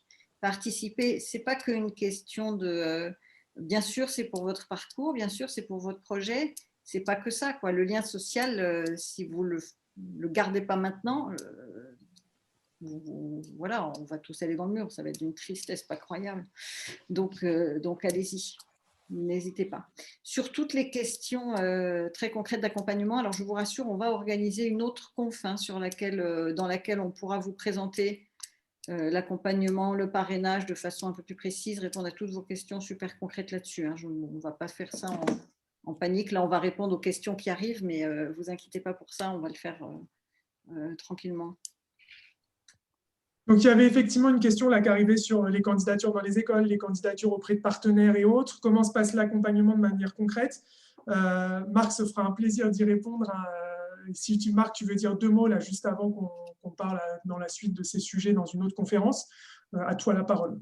participer. Ce n'est pas qu'une question de… bien sûr, c'est pour votre parcours, bien sûr, c'est pour votre projet. Ce n'est pas que ça, quoi. Le lien social, si vous ne le gardez pas maintenant, voilà, on va tous aller dans le mur. Ça va être d'une tristesse pas croyable. Donc allez-y, n'hésitez pas. Sur toutes les questions très concrètes d'accompagnement, alors je vous rassure, on va organiser une autre conf hein, dans laquelle on pourra vous présenter l'accompagnement, le parrainage de façon un peu plus précise, répondre à toutes vos questions super concrètes là-dessus. Hein. On ne va pas faire ça en panique. Là, on va répondre aux questions qui arrivent, mais ne vous inquiétez pas pour ça, on va le faire tranquillement. Donc, il y avait effectivement une question là qui arrivait sur les candidatures dans les écoles, les candidatures auprès de partenaires et autres. Comment se passe l'accompagnement de manière concrète? Marc se fera un plaisir d'y répondre. Si Marc, tu veux dire 2 mots là, juste avant qu'on parle dans la suite de ces sujets dans une autre conférence, à toi la parole.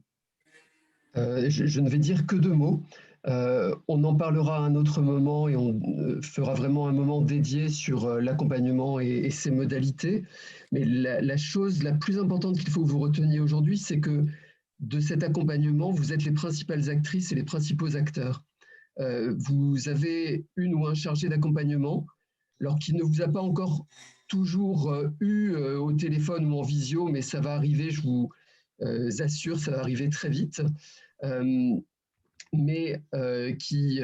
Je ne vais dire que 2 mots. On en parlera à un autre moment et on fera vraiment un moment dédié sur l'accompagnement et ses modalités. Mais la chose la plus importante qu'il faut que vous reteniez aujourd'hui, c'est que de cet accompagnement, vous êtes les principales actrices et les principaux acteurs. Vous avez une ou un chargé d'accompagnement, alors qu'il ne vous a pas encore toujours eu au téléphone ou en visio, mais ça va arriver, je vous assure, ça va arriver très vite. Mais qui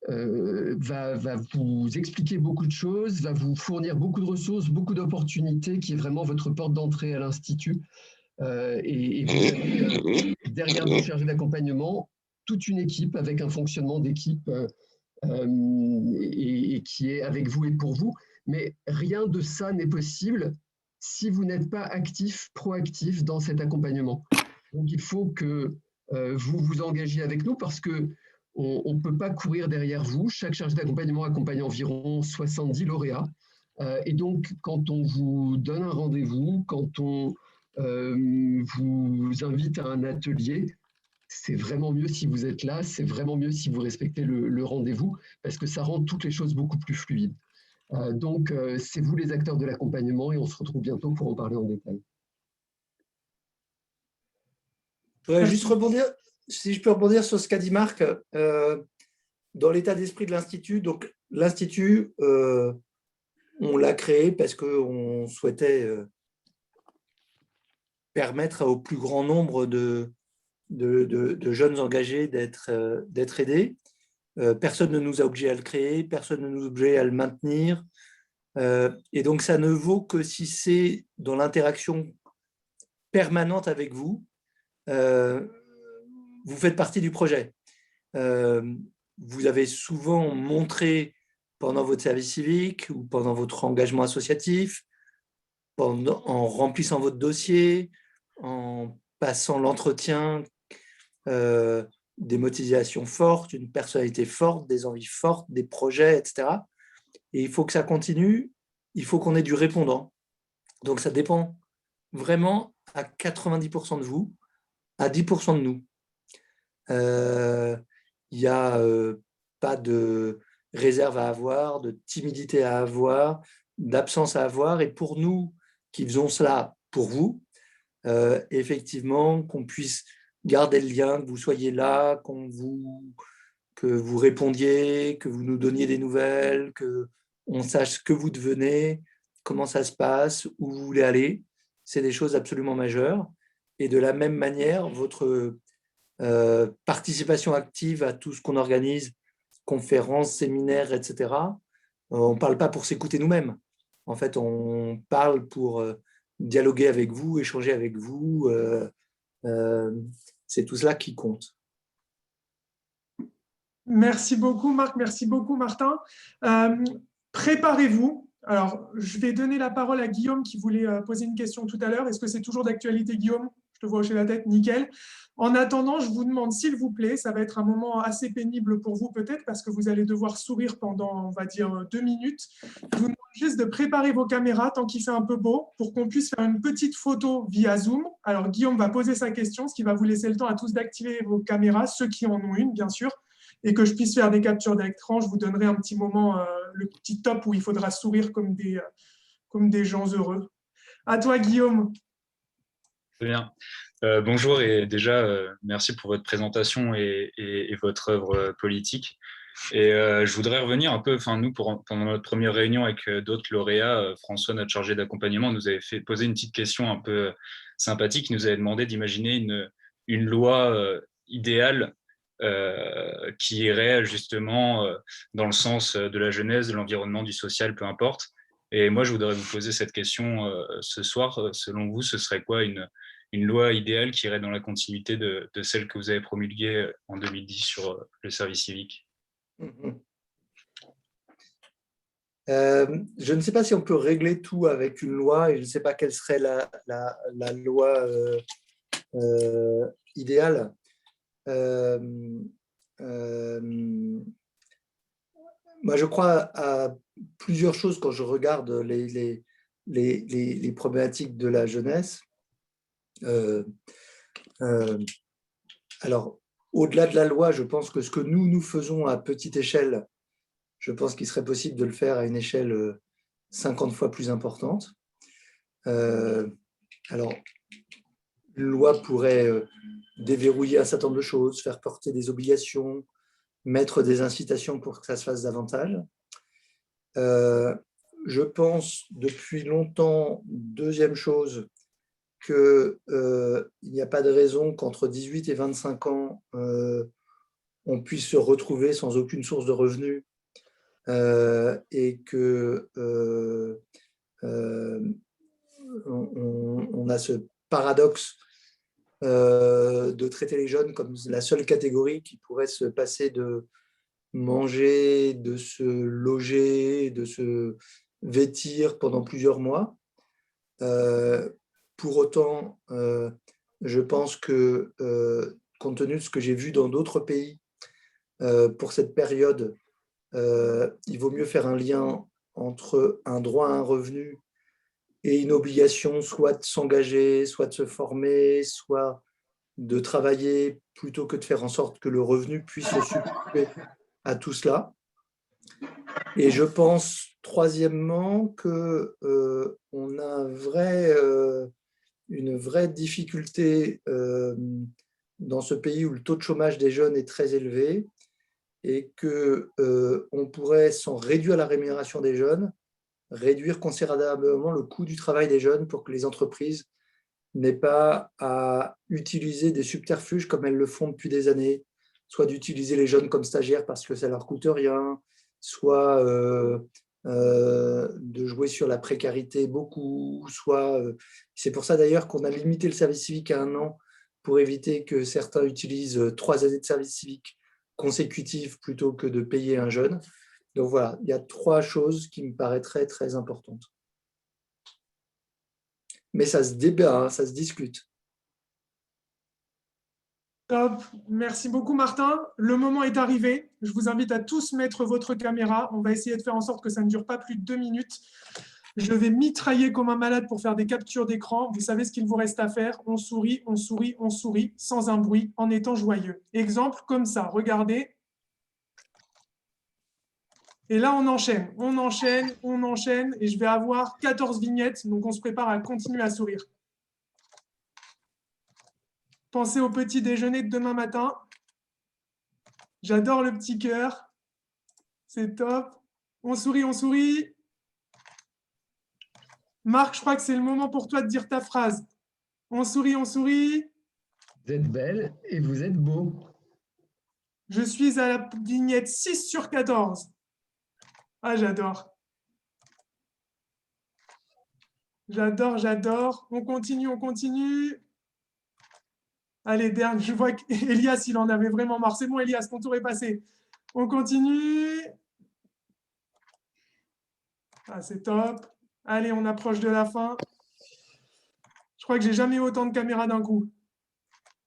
va vous expliquer beaucoup de choses, va vous fournir beaucoup de ressources, beaucoup d'opportunités, qui est vraiment votre porte d'entrée à l'Institut. Et vous avez derrière vos chargés d'accompagnement toute une équipe avec un fonctionnement d'équipe et qui est avec vous et pour vous. Mais rien de ça n'est possible si vous n'êtes pas actif, proactif dans cet accompagnement. Donc il faut que vous vous engagiez avec nous parce qu'on ne peut pas courir derrière vous. Chaque chargé d'accompagnement accompagne environ 70 lauréats. Et donc, quand on vous donne un rendez-vous, quand on vous invite à un atelier, c'est vraiment mieux si vous êtes là, c'est vraiment mieux si vous respectez le rendez-vous parce que ça rend toutes les choses beaucoup plus fluides. Donc, c'est vous les acteurs de l'accompagnement et on se retrouve bientôt pour en parler en détail. Je voudrais juste rebondir, si je peux rebondir sur ce qu'a dit Marc, dans l'état d'esprit de l'Institut. Donc, l'Institut, on l'a créé parce qu'on souhaitait permettre au plus grand nombre de jeunes engagés d'être aidés. Personne ne nous a obligés à le créer, personne ne nous a obligés à le maintenir. Et donc, ça ne vaut que si c'est dans l'interaction permanente avec vous. Vous faites partie du projet. Vous avez souvent montré pendant votre service civique ou pendant votre engagement associatif, en remplissant votre dossier, en passant l'entretien, des motivations fortes, une personnalité forte, des envies fortes, des projets, etc. Et il faut que ça continue, il faut qu'on ait du répondant. Donc ça dépend vraiment à 90% de vous, à 10% de nous. Il n'y a pas de réserve à avoir, de timidité à avoir, d'absence à avoir. Et pour nous qui faisons cela pour vous, effectivement, qu'on puisse garder le lien, que vous soyez là, que vous répondiez, que vous nous donniez des nouvelles, qu'on sache ce que vous devenez, comment ça se passe, où vous voulez aller. C'est des choses absolument majeures. Et de la même manière, votre participation active à tout ce qu'on organise, conférences, séminaires, etc., on ne parle pas pour s'écouter nous-mêmes. En fait, on parle pour dialoguer avec vous, échanger avec vous. C'est tout cela qui compte. Merci beaucoup, Marc. Merci beaucoup, Martin. Préparez-vous. Alors, je vais donner la parole à Guillaume qui voulait poser une question tout à l'heure. Est-ce que c'est toujours d'actualité, Guillaume? Je te vois hocher la tête, nickel. En attendant, je vous demande, s'il vous plaît, ça va être un moment assez pénible pour vous peut-être parce que vous allez devoir sourire pendant, on va dire, 2 minutes. Je vous demande juste de préparer vos caméras tant qu'il fait un peu beau pour qu'on puisse faire une petite photo via Zoom. Alors, Guillaume va poser sa question, ce qui va vous laisser le temps à tous d'activer vos caméras, ceux qui en ont une, bien sûr, et que je puisse faire des captures d'écran. Je vous donnerai un petit moment, le petit top où il faudra sourire comme des gens heureux. À toi, Guillaume. Très bien. Bonjour et déjà, merci pour votre présentation et votre œuvre politique. Et je voudrais revenir un peu, nous, pendant notre première réunion avec d'autres lauréats, François, notre chargé d'accompagnement, nous avait posé une petite question un peu sympathique. Il nous avait demandé d'imaginer une loi idéale qui irait justement dans le sens de la jeunesse, de l'environnement, du social, peu importe. Et moi, je voudrais vous poser cette question ce soir. Selon vous, ce serait quoi une loi idéale qui irait dans la continuité de celle que vous avez promulguée en 2010 sur le service civique? Je ne sais pas si on peut régler tout avec une loi et je ne sais pas quelle serait la loi idéale. Moi, je crois à plusieurs choses quand je regarde les problématiques de la jeunesse. Alors, au-delà de la loi, je pense que ce que nous faisons à petite échelle, je pense qu'il serait possible de le faire à une échelle 50 fois plus importante. Alors, une loi pourrait déverrouiller un certain nombre de choses, faire porter des obligations, mettre des incitations pour que ça se fasse davantage. Je pense depuis longtemps, deuxième chose, qu'il n'y a pas de raison qu'entre 18 et 25 ans, on puisse se retrouver sans aucune source de revenus et que on a ce paradoxe de traiter les jeunes comme la seule catégorie qui pourrait se passer de manger, de se loger, de se vêtir pendant plusieurs mois. Pour autant, je pense que, compte tenu de ce que j'ai vu dans d'autres pays, pour cette période, il vaut mieux faire un lien entre un droit à un revenu et une obligation soit de s'engager, soit de se former, soit de travailler, plutôt que de faire en sorte que le revenu puisse se substituer à tout cela. Et je pense, troisièmement, qu'on a une vraie difficulté dans ce pays où le taux de chômage des jeunes est très élevé et qu'on pourrait, sans réduire la rémunération des jeunes, réduire considérablement le coût du travail des jeunes pour que les entreprises n'aient pas à utiliser des subterfuges comme elles le font depuis des années, soit d'utiliser les jeunes comme stagiaires parce que ça ne leur coûte rien, soit de jouer sur la précarité beaucoup, soit… c'est pour ça d'ailleurs qu'on a limité le service civique à 1 an pour éviter que certains utilisent 3 années de service civique consécutives plutôt que de payer un jeune. Donc voilà, il y a 3 choses qui me paraîtraient très importantes. Mais ça se débat, hein, ça se discute. Top, merci beaucoup Martin. Le moment est arrivé. Je vous invite à tous mettre votre caméra. On va essayer de faire en sorte que ça ne dure pas plus de 2 minutes. Je vais mitrailler comme un malade pour faire des captures d'écran. Vous savez ce qu'il vous reste à faire. On sourit, on sourit, on sourit, sans un bruit, en étant joyeux. Exemple comme ça, regardez. Et là, on enchaîne, on enchaîne, on enchaîne. Et je vais avoir 14 vignettes. Donc, on se prépare à continuer à sourire. Pensez au petit déjeuner de demain matin. J'adore le petit cœur. C'est top. On sourit, on sourit. Marc, je crois que c'est le moment pour toi de dire ta phrase. On sourit, on sourit. Vous êtes belle et vous êtes beau. Je suis à la vignette 6 sur 14. Ah, j'adore. J'adore, j'adore. On continue, on continue. Allez, dernier, je vois qu'Elias, il en avait vraiment marre. C'est bon, Elias, ton tour est passé. On continue. Ah, c'est top. Allez, on approche de la fin. Je crois que j'ai jamais eu autant de caméras d'un coup.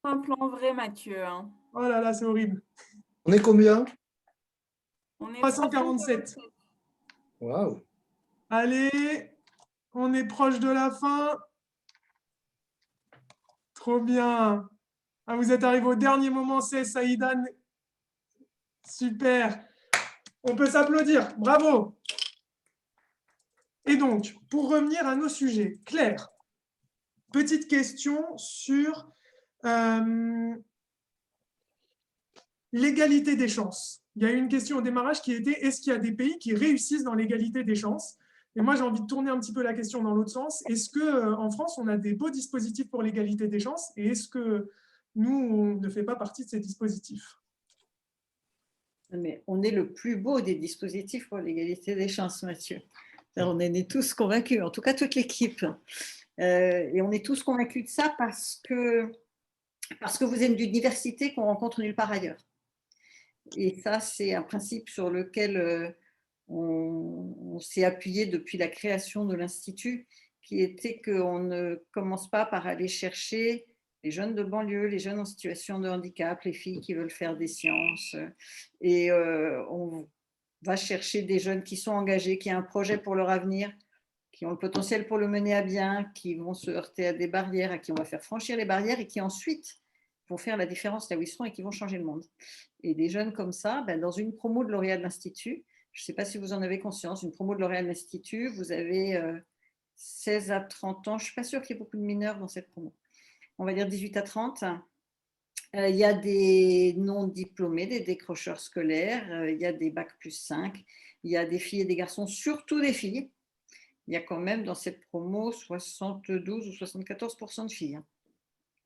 Un plan vrai, Mathieu. Hein. Oh là là, c'est horrible. On est combien? On est 347. Waouh. Allez, on est proche de la fin. Trop bien. Ah, vous êtes arrivé au dernier moment, c'est Saïdan. Super. On peut s'applaudir. Bravo. Et donc, pour revenir à nos sujets, Claire, petite question sur l'égalité des chances. Il y a eu une question au démarrage qui était, est-ce qu'il y a des pays qui réussissent dans l'égalité des chances? Et moi, j'ai envie de tourner un petit peu la question dans l'autre sens. Est-ce qu'en France, on a des beaux dispositifs pour l'égalité des chances? Et est-ce que nous, on ne fait pas partie de ces dispositifs? Mais on est le plus beau des dispositifs pour l'égalité des chances, Mathieu. On en est tous convaincus, en tout cas toute l'équipe. Et on est tous convaincus de ça parce que vous êtes d'une diversité qu'on rencontre nulle part ailleurs. Et ça, c'est un principe sur lequel on s'est appuyé depuis la création de l'Institut, qui était qu'on ne commence pas par aller chercher les jeunes de banlieue, les jeunes en situation de handicap, les filles qui veulent faire des sciences. Et on va chercher des jeunes qui sont engagés, qui ont un projet pour leur avenir, qui ont le potentiel pour le mener à bien, qui vont se heurter à des barrières, à qui on va faire franchir les barrières et qui ensuite vont faire la différence là où ils seront et qui vont changer le monde. Et des jeunes comme ça, dans une promo de lauréat de l'Institut, je ne sais pas si vous en avez conscience, une promo de lauréat de l'Institut, vous avez 16 à 30 ans, je ne suis pas sûre qu'il y ait beaucoup de mineurs dans cette promo. On va dire 18 à 30. Il y a des non-diplômés, des décrocheurs scolaires, il y a des bac+5, il y a des filles et des garçons, surtout des filles. Il y a quand même dans cette promo 72 ou 74% de filles.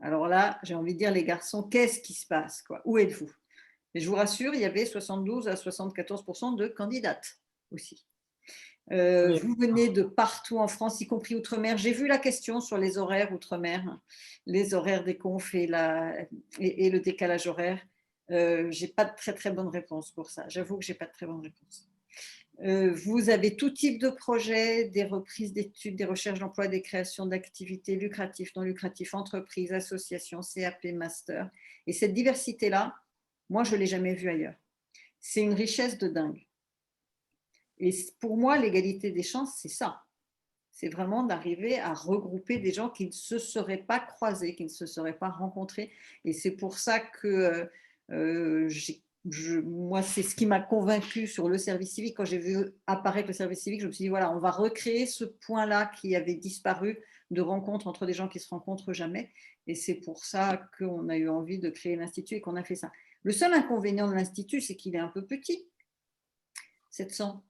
Alors là, j'ai envie de dire, les garçons, qu'est-ce qui se passe, quoi? Où êtes-vous? Mais je vous rassure, il y avait 72 à 74% de candidates aussi. Vous venez de partout en France, y compris outre-mer. J'ai vu la question sur les horaires outre-mer, les horaires des confs et le décalage horaire. Je n'ai pas de très très bonne réponse pour ça. J'avoue que je n'ai pas de très bonne réponse. Vous avez tout type de projets, des reprises d'études, des recherches d'emploi, des créations d'activités lucratives, non lucratives, entreprises, associations, CAP, master. Et cette diversité-là, moi, je ne l'ai jamais vue ailleurs. C'est une richesse de dingue. Et pour moi, l'égalité des chances, c'est ça. C'est vraiment d'arriver à regrouper des gens qui ne se seraient pas croisés, qui ne se seraient pas rencontrés. Et c'est pour ça que moi, c'est ce qui m'a convaincue sur le service civique. Quand j'ai vu apparaître le service civique, je me suis dit, voilà, on va recréer ce point-là qui avait disparu de rencontre entre des gens qui ne se rencontrent jamais. Et c'est pour ça qu'on a eu envie de créer l'Institut et qu'on a fait ça. Le seul inconvénient de l'Institut, c'est qu'il est un peu petit. 700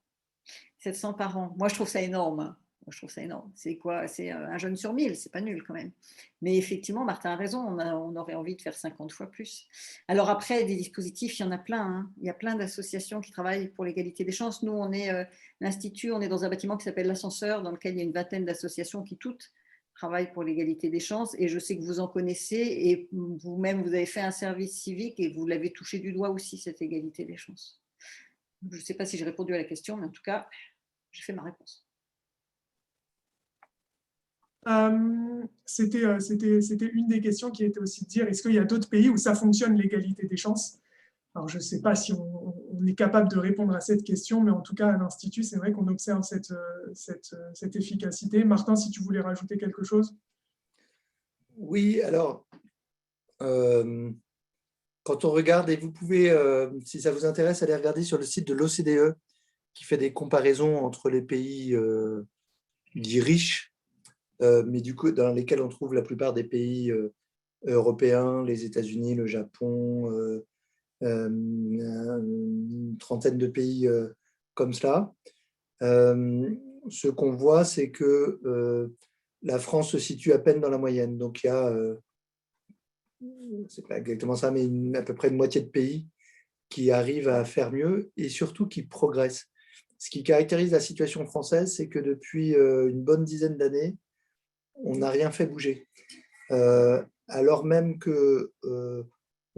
par an. Moi, je trouve ça énorme. Je trouve ça énorme. C'est quoi? C'est un jeune sur 1000, c'est pas nul quand même. Mais effectivement, Martin a raison, on aurait envie de faire 50 fois plus. Alors après, des dispositifs, il y en a plein. Hein. Il y a plein d'associations qui travaillent pour l'égalité des chances. Nous, on est l'Institut, on est dans un bâtiment qui s'appelle l'Ascenseur, dans lequel il y a une vingtaine d'associations qui toutes travaillent pour l'égalité des chances. Et je sais que vous en connaissez et vous-même, vous avez fait un service civique et vous l'avez touché du doigt aussi, cette égalité des chances. Je ne sais pas si j'ai répondu à la question, mais en tout cas, j'ai fait ma réponse. C'était une des questions qui était aussi de dire, est-ce qu'il y a d'autres pays où ça fonctionne, l'égalité des chances? Alors, je ne sais pas si on est capable de répondre à cette question, mais en tout cas, à l'Institut, c'est vrai qu'on observe cette efficacité. Martin, si tu voulais rajouter quelque chose? Oui, alors, quand on regarde, et vous pouvez, si ça vous intéresse, aller regarder sur le site de l'OCDE, qui fait des comparaisons entre les pays dits riches, mais du coup, dans lesquels on trouve la plupart des pays européens, les États-Unis, le Japon, une trentaine de pays comme cela. Ce qu'on voit, c'est que la France se situe à peine dans la moyenne. Donc, il y a, c'est pas exactement ça, mais à peu près une moitié de pays qui arrivent à faire mieux et surtout qui progressent. Ce qui caractérise la situation française, c'est que depuis une bonne dizaine d'années, on n'a rien fait bouger. Alors même que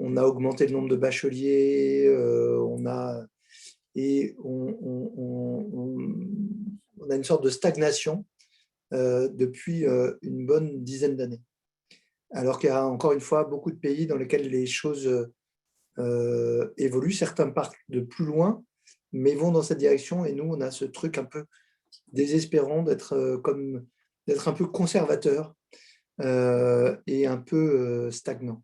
on a augmenté le nombre de bacheliers, on a une sorte de stagnation depuis une bonne dizaine d'années. Alors qu'il y a encore une fois beaucoup de pays dans lesquels les choses évoluent. Certains partent de plus loin, mais vont dans cette direction. Et nous, on a ce truc un peu désespérant d'être un peu conservateur et un peu stagnant.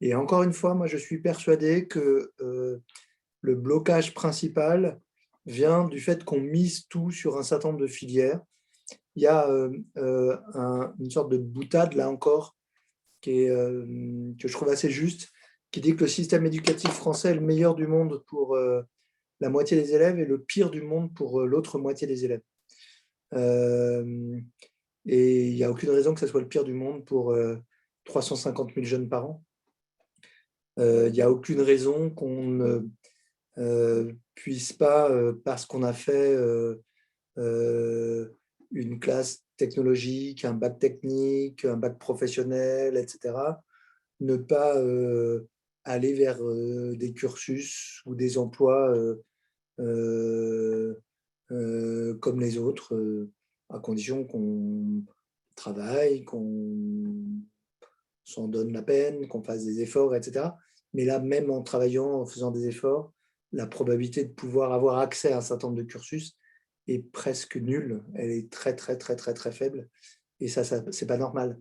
Et encore une fois, moi, je suis persuadé que le blocage principal vient du fait qu'on mise tout sur un certain nombre de filières. Il y a une sorte de boutade, là encore, que je trouve assez juste, qui dit que le système éducatif français est le meilleur du monde pour la moitié des élèves et le pire du monde pour l'autre moitié des élèves. Et il n'y a aucune raison que ce soit le pire du monde pour 350 000 jeunes par an. Il n'y a aucune raison qu'on ne puisse pas, parce qu'on a fait une classe technologique, un bac technique, un bac professionnel, etc., ne pas aller vers des cursus ou des emplois comme les autres, à condition qu'on travaille, qu'on s'en donne la peine, qu'on fasse des efforts, etc. Mais là, même en travaillant, en faisant des efforts, la probabilité de pouvoir avoir accès à un certain nombre de cursus est presque nulle. Elle est très, très, très, très, très faible. Et ça c'est pas normal.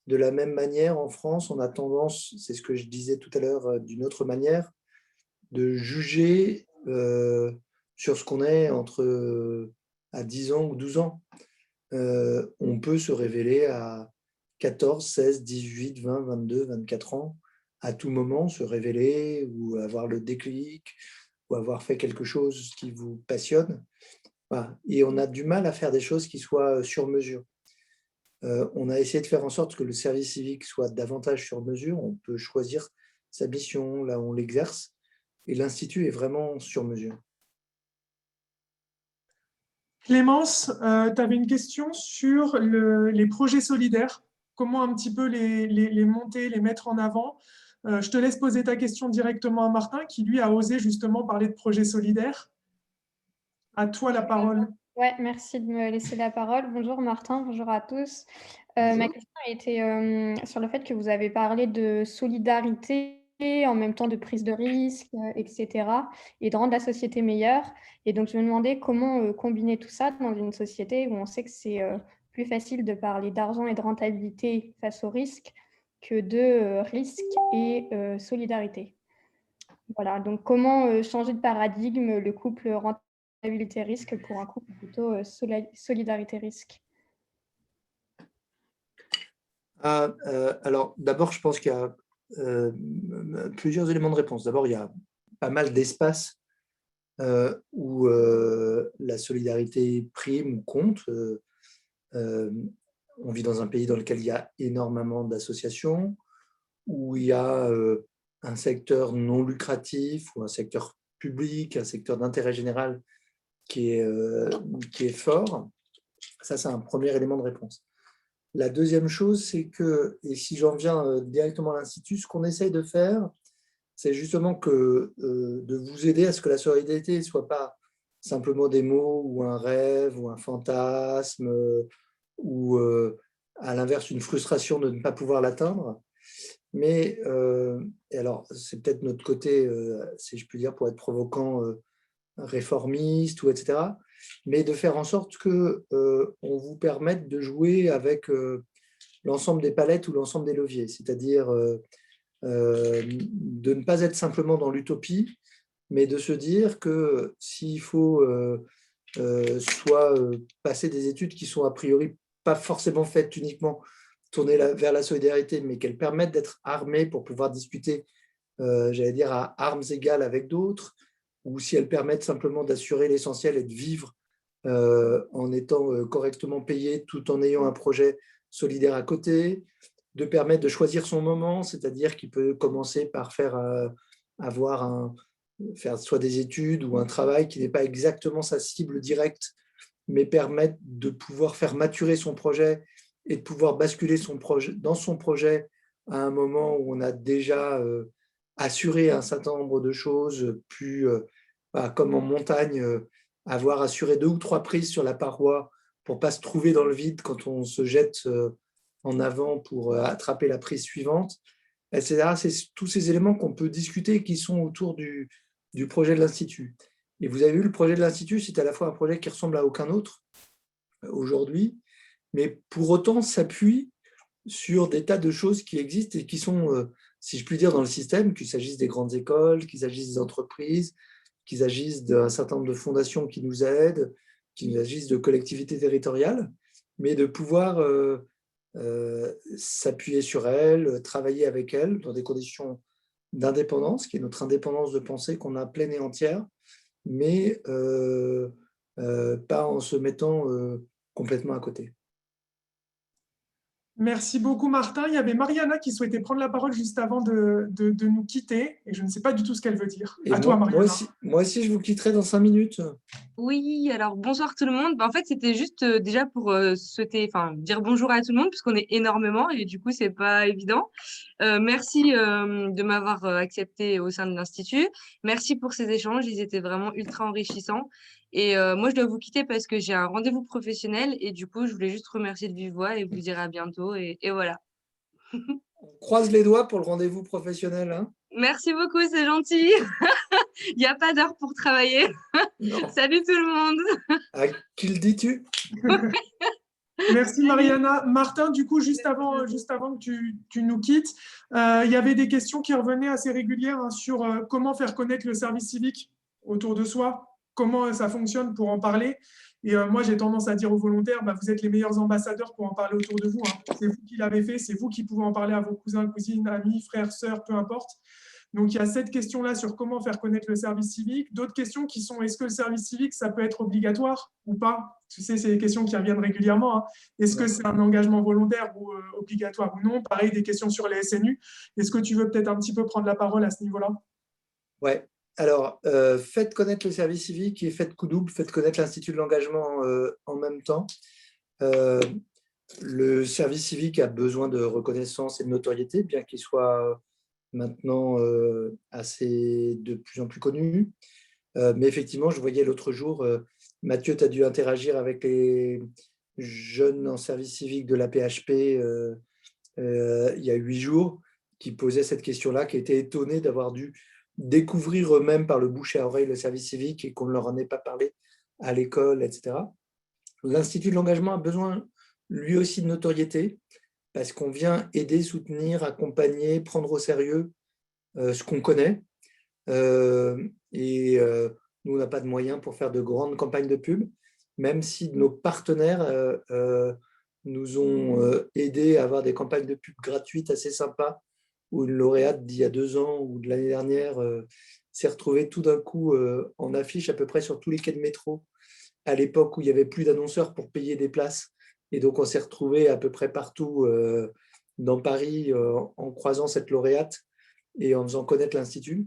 De la même manière, en France, on a tendance, c'est ce que je disais tout à l'heure d'une autre manière, de juger sur ce qu'on est à 10 ans ou 12 ans. On peut se révéler à 14, 16, 18, 20, 22, 24 ans, à tout moment se révéler ou avoir le déclic ou avoir fait quelque chose qui vous passionne. Voilà. Et on a du mal à faire des choses qui soient sur mesure. On a essayé de faire en sorte que le service civique soit davantage sur mesure. On peut choisir sa mission, là où on l'exerce, et l'Institut est vraiment sur mesure. Clémence, tu avais une question sur les projets solidaires, comment un petit peu les monter, les mettre en avant. Je te laisse poser ta question directement à Martin, qui lui a osé justement parler de projets solidaires. À toi la parole. Ouais, merci de me laisser la parole. Bonjour Martin, bonjour à tous. Ma question était sur le fait que vous avez parlé de solidarité en même temps de prise de risque, etc. et de rendre la société meilleure. Et donc, je me demandais comment combiner tout ça dans une société où on sait que c'est plus facile de parler d'argent et de rentabilité face au risque que de risque et solidarité. Voilà, donc comment changer de paradigme le couple rentabilité-risque pour un couple plutôt solidarité-risque? Alors, d'abord, je pense qu'il y a plusieurs éléments de réponse. D'abord, il y a pas mal d'espaces où la solidarité prime ou compte. On vit dans un pays dans lequel il y a énormément d'associations, où il y a un secteur non lucratif ou un secteur public, un secteur d'intérêt général qui est fort. Ça, c'est un premier élément de réponse. La deuxième chose, c'est que, et si j'en viens directement à l'Institut, ce qu'on essaye de faire, c'est justement de vous aider à ce que la solidarité ne soit pas simplement des mots ou un rêve ou un fantasme ou à l'inverse une frustration de ne pas pouvoir l'atteindre. Mais, et alors c'est peut-être notre côté, si je puis dire, pour être provocant, réformiste, ou etc., mais de faire en sorte qu'on vous permette de jouer avec l'ensemble des palettes ou l'ensemble des leviers, c'est-à-dire de ne pas être simplement dans l'utopie, mais de se dire que s'il faut soit passer des études qui sont a priori pas forcément faites uniquement tourner vers la solidarité, mais qu'elles permettent d'être armées pour pouvoir discuter, j'allais dire, à armes égales avec d'autres, ou si elles permettent simplement d'assurer l'essentiel et de vivre en étant correctement payé tout en ayant un projet solidaire à côté, de permettre de choisir son moment, c'est-à-dire qu'il peut commencer par faire soit des études ou un travail qui n'est pas exactement sa cible directe, mais permettre de pouvoir faire maturer son projet et de pouvoir basculer dans son projet à un moment où on a déjà assuré un certain nombre de choses, puis comme en montagne, avoir assuré 2 ou 3 prises sur la paroi pour ne pas se trouver dans le vide quand on se jette en avant pour attraper la prise suivante, etc. C'est tous ces éléments qu'on peut discuter et qui sont autour du projet de l'Institut. Et vous avez vu, le projet de l'Institut, c'est à la fois un projet qui ressemble à aucun autre aujourd'hui, mais pour autant s'appuie sur des tas de choses qui existent et qui sont, si je puis dire, dans le système, qu'il s'agisse des grandes écoles, qu'il s'agisse des entreprises, qu'il s'agisse d'un certain nombre de fondations qui nous aident, qu'il s'agisse de collectivités territoriales, mais de pouvoir s'appuyer sur elles, travailler avec elles dans des conditions d'indépendance, qui est notre indépendance de pensée qu'on a pleine et entière, mais pas en se mettant complètement à côté. Merci beaucoup Martin. Il y avait Mariana qui souhaitait prendre la parole juste avant de nous quitter et je ne sais pas du tout ce qu'elle veut dire. Et toi Mariana. Moi aussi, je vous quitterai dans 5 minutes. Oui, alors bonsoir tout le monde. En fait, c'était juste déjà pour dire bonjour à tout le monde puisqu'on est énormément et du coup, c'est pas évident. Merci de m'avoir accepté au sein de l'Institut. Merci pour ces échanges, ils étaient vraiment ultra enrichissants. Et moi, je dois vous quitter parce que j'ai un rendez-vous professionnel et du coup, je voulais juste remercier de vive voix et vous dire à bientôt et voilà. On croise les doigts pour le rendez-vous professionnel. Hein. Merci beaucoup, c'est gentil. Il n'y a pas d'heure pour travailler. Salut tout le monde. À qui le dis-tu? Merci Mariana. Martin, du coup, juste avant que tu nous quittes, il y avait des questions qui revenaient assez régulières hein, sur comment faire connaître le service civique autour de soi, comment ça fonctionne pour en parler. Et moi, j'ai tendance à dire aux volontaires, bah, vous êtes les meilleurs ambassadeurs pour en parler autour de vous. Hein. C'est vous qui l'avez fait, c'est vous qui pouvez en parler à vos cousins, cousines, amis, frères, sœurs, peu importe. Donc, il y a cette question-là sur comment faire connaître le service civique. D'autres questions qui sont, est-ce que le service civique, ça peut être obligatoire ou pas? Tu sais, c'est des questions qui reviennent régulièrement. Hein. Est-ce que c'est un engagement volontaire ou obligatoire ou non? Pareil, des questions sur les SNU. Est-ce que tu veux peut-être un petit peu prendre la parole à ce niveau-là? Ouais. Alors, faites connaître le service civique et faites coup double, faites connaître l'Institut de l'engagement en même temps. Le service civique a besoin de reconnaissance et de notoriété, bien qu'il soit maintenant de plus en plus connu. Mais effectivement, je voyais l'autre jour, Mathieu, tu as dû interagir avec les jeunes en service civique de la PHP il y a 8 jours, qui posaient cette question-là, qui étaient étonnés d'avoir dû découvrir eux-mêmes par le bouche à oreille le service civique et qu'on ne leur en ait pas parlé à l'école, etc. L'Institut de l'engagement a besoin, lui aussi, de notoriété, parce qu'on vient aider, soutenir, accompagner, prendre au sérieux ce qu'on connaît. Nous, on n'a pas de moyens pour faire de grandes campagnes de pub, même si nos partenaires nous ont aidés à avoir des campagnes de pub gratuites assez sympas, où une lauréate d'il y a 2 ans ou de l'année dernière s'est retrouvée tout d'un coup en affiche à peu près sur tous les quais de métro, à l'époque où il n'y avait plus d'annonceurs pour payer des places. Et donc, on s'est retrouvé à peu près partout dans Paris en croisant cette lauréate et en faisant connaître l'Institut.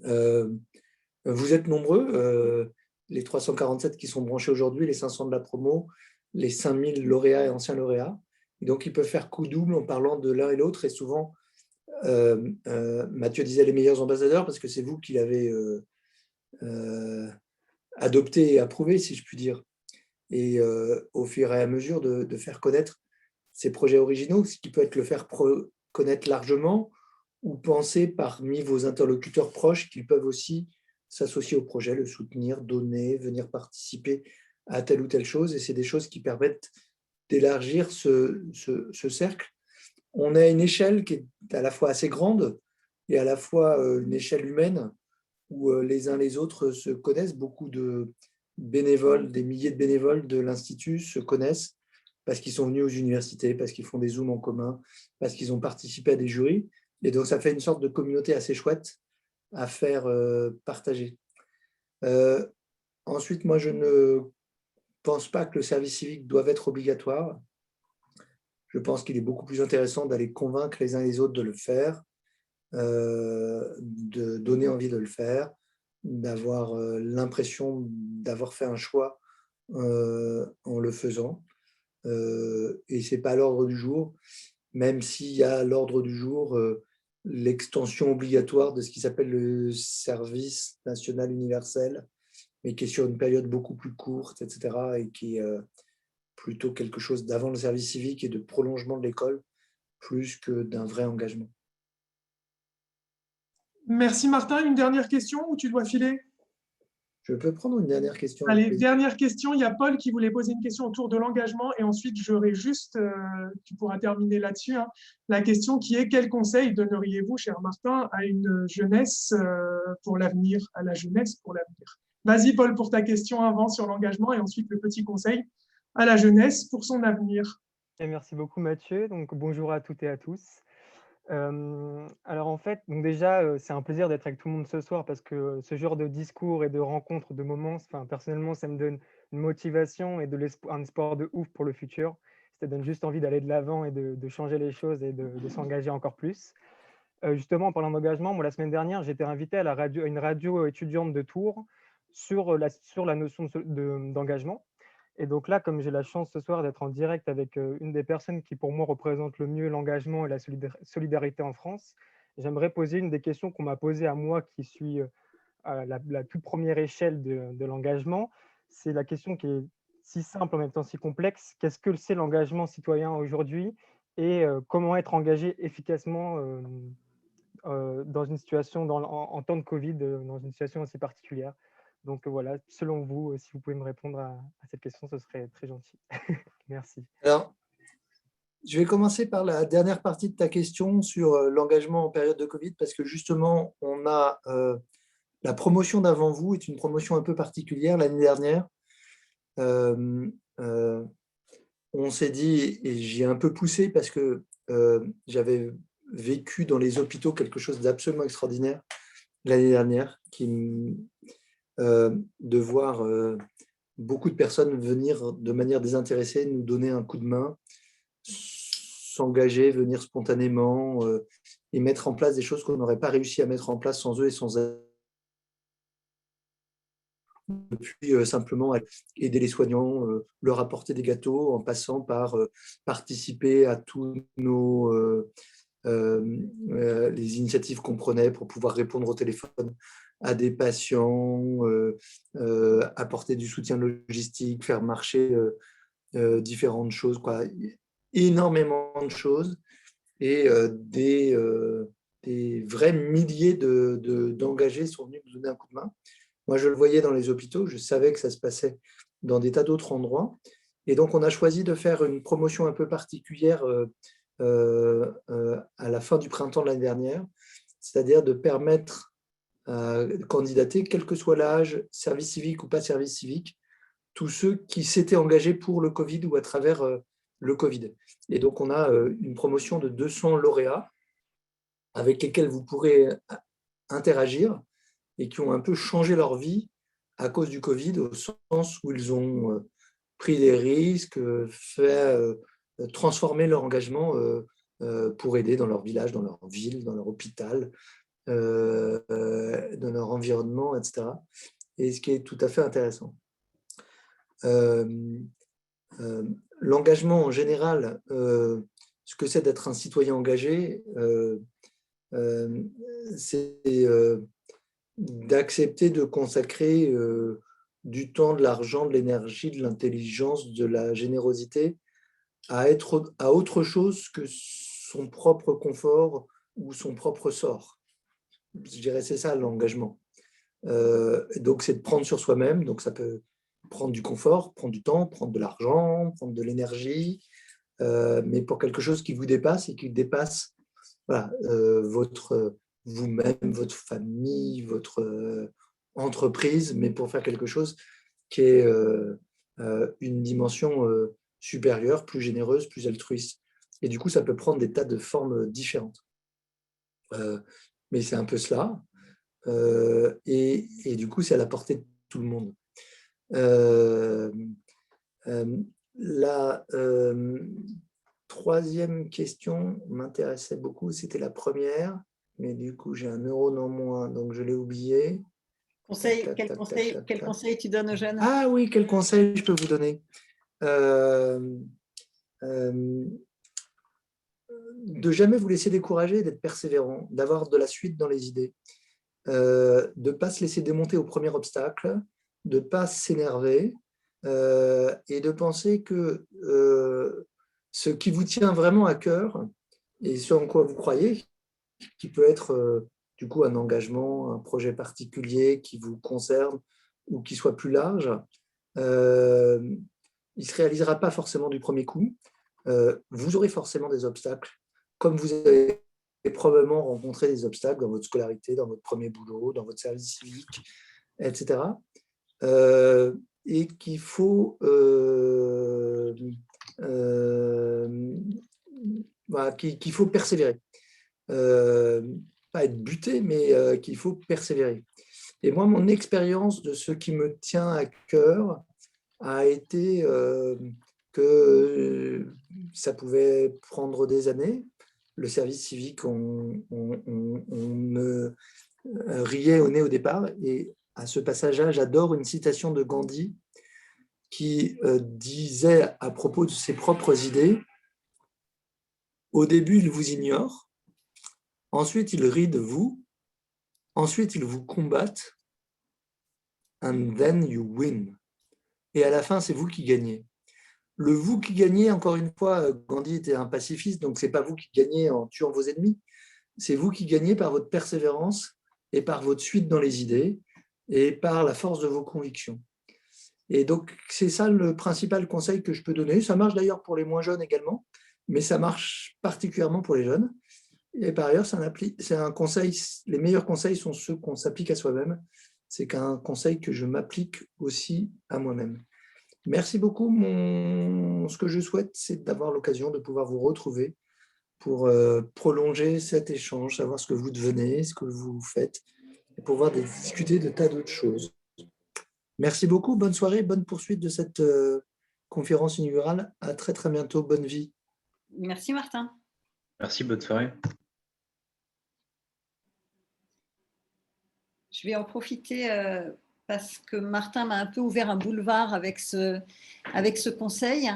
Vous êtes nombreux, les 347 qui sont branchés aujourd'hui, les 500 de la promo, les 5000 lauréats et anciens lauréats. Et donc, ils peuvent faire coup double en parlant de l'un et l'autre. Et souvent, Mathieu disait les meilleurs ambassadeurs parce que c'est vous qui l'avez adopté et approuvé, si je puis dire. Et au fur et à mesure de faire connaître ces projets originaux, ce qui peut être le faire connaître largement ou penser parmi vos interlocuteurs proches qu'ils peuvent aussi s'associer au projet, le soutenir, donner, venir participer à telle ou telle chose. Et c'est des choses qui permettent d'élargir ce cercle. On a une échelle qui est à la fois assez grande et à la fois une échelle humaine où les uns les autres se connaissent. Beaucoup de bénévoles, des milliers de bénévoles de l'Institut se connaissent parce qu'ils sont venus aux universités, parce qu'ils font des Zooms en commun, parce qu'ils ont participé à des jurys. Et donc, ça fait une sorte de communauté assez chouette à faire partager. Ensuite, moi, je ne pense pas que le service civique doive être obligatoire. Je pense qu'il est beaucoup plus intéressant d'aller convaincre les uns et les autres de le faire, de donner envie de le faire, d'avoir l'impression d'avoir fait un choix en le faisant. Et ce n'est pas à l'ordre du jour, même s'il y a à l'ordre du jour l'extension obligatoire de ce qui s'appelle le service national universel, mais qui est sur une période beaucoup plus courte, etc., et qui est plutôt quelque chose d'avant le service civique et de prolongement de l'école, plus que d'un vrai engagement. Merci Martin. Une dernière question ou tu dois filer? Je peux prendre une dernière question. Allez, dernière question. Il y a Paul qui voulait poser une question autour de l'engagement et ensuite j'aurai juste, tu pourras terminer là-dessus, hein, la question qui est: quel conseil donneriez-vous, cher Martin, à une jeunesse pour l'avenir, à la jeunesse pour l'avenir? Vas-y Paul pour ta question avant sur l'engagement et ensuite le petit conseil à la jeunesse pour son avenir. Et merci beaucoup Mathieu. Donc, bonjour à toutes et à tous. Alors en fait, donc déjà, c'est un plaisir d'être avec tout le monde ce soir parce que ce genre de discours et de rencontres, de moments, enfin, personnellement, ça me donne une motivation et un espoir de ouf pour le futur. Ça donne juste envie d'aller de l'avant et de changer les choses et de s'engager encore plus. Justement, en parlant d'engagement, moi, la semaine dernière, j'étais invité à une radio étudiante de Tours sur la notion d'engagement. Et donc là, comme j'ai la chance ce soir d'être en direct avec une des personnes qui pour moi représente le mieux l'engagement et la solidarité en France, j'aimerais poser une des questions qu'on m'a posées à moi qui suis à la toute première échelle de l'engagement. C'est la question qui est si simple en même temps si complexe. Qu'est-ce que c'est l'engagement citoyen aujourd'hui et comment être engagé efficacement dans une situation, en temps de Covid, dans une situation aussi particulière? Donc voilà, selon vous, si vous pouvez me répondre à cette question, ce serait très gentil. Merci. Alors, je vais commencer par la dernière partie de ta question sur l'engagement en période de Covid, parce que justement, on a la promotion d'avant vous est une promotion un peu particulière. L'année dernière, on s'est dit, et j'y ai un peu poussé parce que j'avais vécu dans les hôpitaux quelque chose d'absolument extraordinaire l'année dernière, de voir beaucoup de personnes venir de manière désintéressée, nous donner un coup de main, s'engager, venir spontanément et mettre en place des choses qu'on n'aurait pas réussi à mettre en place sans eux et sans elles. Depuis simplement aider les soignants, leur apporter des gâteaux, en passant par participer à tous les initiatives qu'on prenait pour pouvoir répondre au téléphone à des patients, apporter du soutien logistique, faire marcher différentes choses, quoi. Énormément de choses et des vrais milliers d'engagés sont venus nous donner un coup de main. Moi, je le voyais dans les hôpitaux, je savais que ça se passait dans des tas d'autres endroits. Et donc, on a choisi de faire une promotion un peu particulière à la fin du printemps de l'année dernière, c'est-à-dire de permettre à candidater, quel que soit l'âge, service civique ou pas service civique, tous ceux qui s'étaient engagés pour le Covid ou à travers le Covid. Et donc, on a une promotion de 200 lauréats avec lesquels vous pourrez interagir et qui ont un peu changé leur vie à cause du Covid, au sens où ils ont pris des risques, transformer leur engagement pour aider dans leur village, dans leur ville, dans leur hôpital, dans leur environnement, etc. Et ce qui est tout à fait intéressant. L'engagement en général, ce que c'est d'être un citoyen engagé, c'est d'accepter de consacrer du temps, de l'argent, de l'énergie, de l'intelligence, de la générosité à autre chose que son propre confort ou son propre sort. Je dirais c'est ça l'engagement. Donc c'est de prendre sur soi-même, donc ça peut prendre du confort, prendre du temps, prendre de l'argent, prendre de l'énergie, mais pour quelque chose qui vous dépasse et qui dépasse voilà, vous-même, votre famille, votre entreprise, mais pour faire quelque chose qui est une dimension supérieure, plus généreuse, plus altruiste. Et du coup, ça peut prendre des tas de formes différentes. Mais c'est un peu cela. Et du coup, c'est à la portée de tout le monde. La troisième question m'intéressait beaucoup, c'était la première, mais du coup, j'ai un neurone en moins, donc je l'ai oublié. Quel conseil tu donnes aux jeunes? Ah oui, quel conseil je peux vous donner? De jamais vous laisser décourager, d'être persévérant, d'avoir de la suite dans les idées, de ne pas se laisser démonter au premier obstacle, de ne pas s'énerver et de penser que ce qui vous tient vraiment à cœur et ce en quoi vous croyez, qui peut être du coup un engagement, un projet particulier qui vous concerne ou qui soit plus large, il ne se réalisera pas forcément du premier coup. Vous aurez forcément des obstacles, comme vous avez probablement rencontré des obstacles dans votre scolarité, dans votre premier boulot, dans votre service civique, etc. Et qu'il faut qu'il faut persévérer. Pas être buté, mais qu'il faut persévérer. Et moi, mon expérience de ce qui me tient à cœur a été que ça pouvait prendre des années. Le service civique, on me riait au nez au départ. Et à ce passage-là, j'adore une citation de Gandhi qui disait à propos de ses propres idées: au début, ils vous ignorent, ensuite, ils rient de vous, ensuite, ils vous combattent, and then you win. Et à la fin, c'est vous qui gagnez. Le vous qui gagnez, encore une fois, Gandhi était un pacifiste, donc ce n'est pas vous qui gagnez en tuant vos ennemis, c'est vous qui gagnez par votre persévérance et par votre suite dans les idées et par la force de vos convictions. Et donc, c'est ça le principal conseil que je peux donner. Ça marche d'ailleurs pour les moins jeunes également, mais ça marche particulièrement pour les jeunes. Et par ailleurs, c'est un conseil, les meilleurs conseils sont ceux qu'on s'applique à soi-même. C'est qu'un conseil que je m'applique aussi à moi-même. Merci beaucoup. Ce que je souhaite, c'est d'avoir l'occasion de pouvoir vous retrouver pour prolonger cet échange, savoir ce que vous devenez, ce que vous faites, et pouvoir discuter de tas d'autres choses. Merci beaucoup. Bonne soirée, bonne poursuite de cette conférence inaugurale. À très, très bientôt. Bonne vie. Merci, Martin. Merci, bonne soirée. Je vais en profiter parce que Martin m'a un peu ouvert un boulevard avec ce conseil.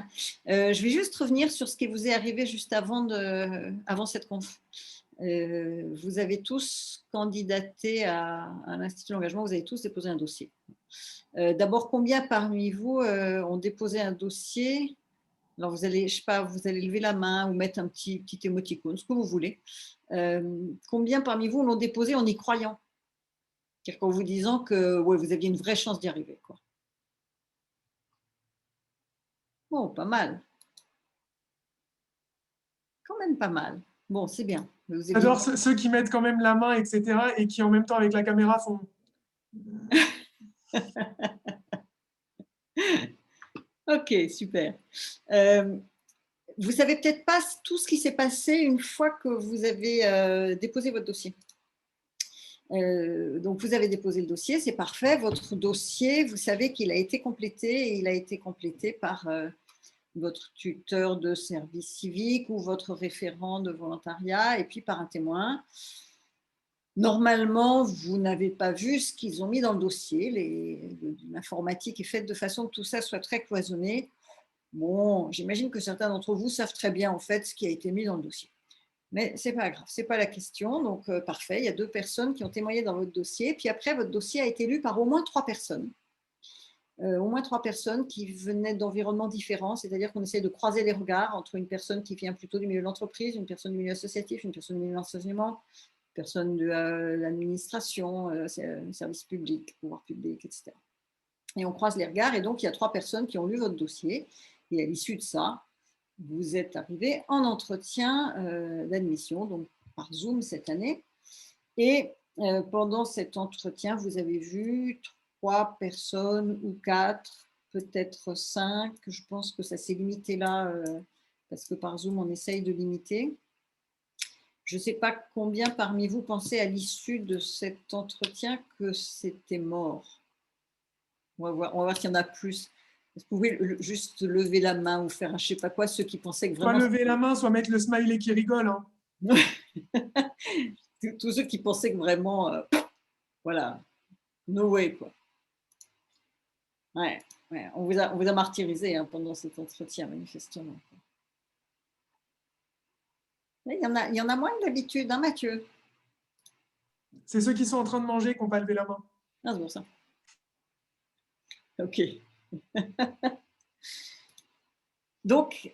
Je vais juste revenir sur ce qui vous est arrivé juste avant cette conf. Vous avez tous candidaté à l'Institut de l'engagement, vous avez tous déposé un dossier. D'abord, combien parmi vous ont déposé un dossier? Alors, vous allez, je sais pas, vous allez lever la main ou mettre un petit émoticône, ce que vous voulez. Combien parmi vous l'ont déposé en y croyant? C'est-à-dire qu'en vous disant que ouais, vous aviez une vraie chance d'y arriver, quoi. Bon, pas mal. Quand même pas mal. Bon, c'est bien. J'adore ceux qui mettent quand même la main, etc. et qui en même temps avec la caméra font… Ok, super. Vous ne savez peut-être pas tout ce qui s'est passé une fois que vous avez déposé votre dossier. Donc, vous avez déposé le dossier, c'est parfait. Votre dossier, vous savez qu'il a été complété et il a été complété par votre tuteur de service civique ou votre référent de volontariat et puis par un témoin. Normalement, vous n'avez pas vu ce qu'ils ont mis dans le dossier. L'informatique est faite de façon que tout ça soit très cloisonné. Bon, j'imagine que certains d'entre vous savent très bien en fait ce qui a été mis dans le dossier. Mais ce n'est pas grave, ce n'est pas la question. Donc, parfait, il y a 2 personnes qui ont témoigné dans votre dossier. Puis après, votre dossier a été lu par au moins 3 personnes. Au moins 3 personnes qui venaient d'environnements différents. C'est-à-dire qu'on essaie de croiser les regards entre une personne qui vient plutôt du milieu de l'entreprise, une personne du milieu associatif, une personne du milieu de l'enseignement, une personne de l'administration, service public, pouvoir public, etc. Et on croise les regards. Et donc, il y a 3 personnes qui ont lu votre dossier. Et à l'issue de ça, vous êtes arrivé en entretien d'admission, donc par Zoom cette année. Et pendant cet entretien, vous avez vu 3 personnes ou 4, peut-être 5. Je pense que ça s'est limité là, parce que par Zoom, on essaye de limiter. Je ne sais pas combien parmi vous pensez à l'issue de cet entretien que c'était mort. On va voir s'il y en a plus. Vous pouvez juste lever la main ou faire un je ne sais pas quoi, ceux qui pensaient que vraiment… Soit lever la main, soit mettre le smiley qui rigole. Hein. Tous ceux qui pensaient que vraiment, voilà, no way, quoi. Ouais, on vous a martyrisé hein, pendant cet entretien, manifestement. Il y en a moins que d'habitude, hein, Mathieu? C'est ceux qui sont en train de manger qui n'ont pas levé la main. Ah, c'est pour ça. Ok. Donc,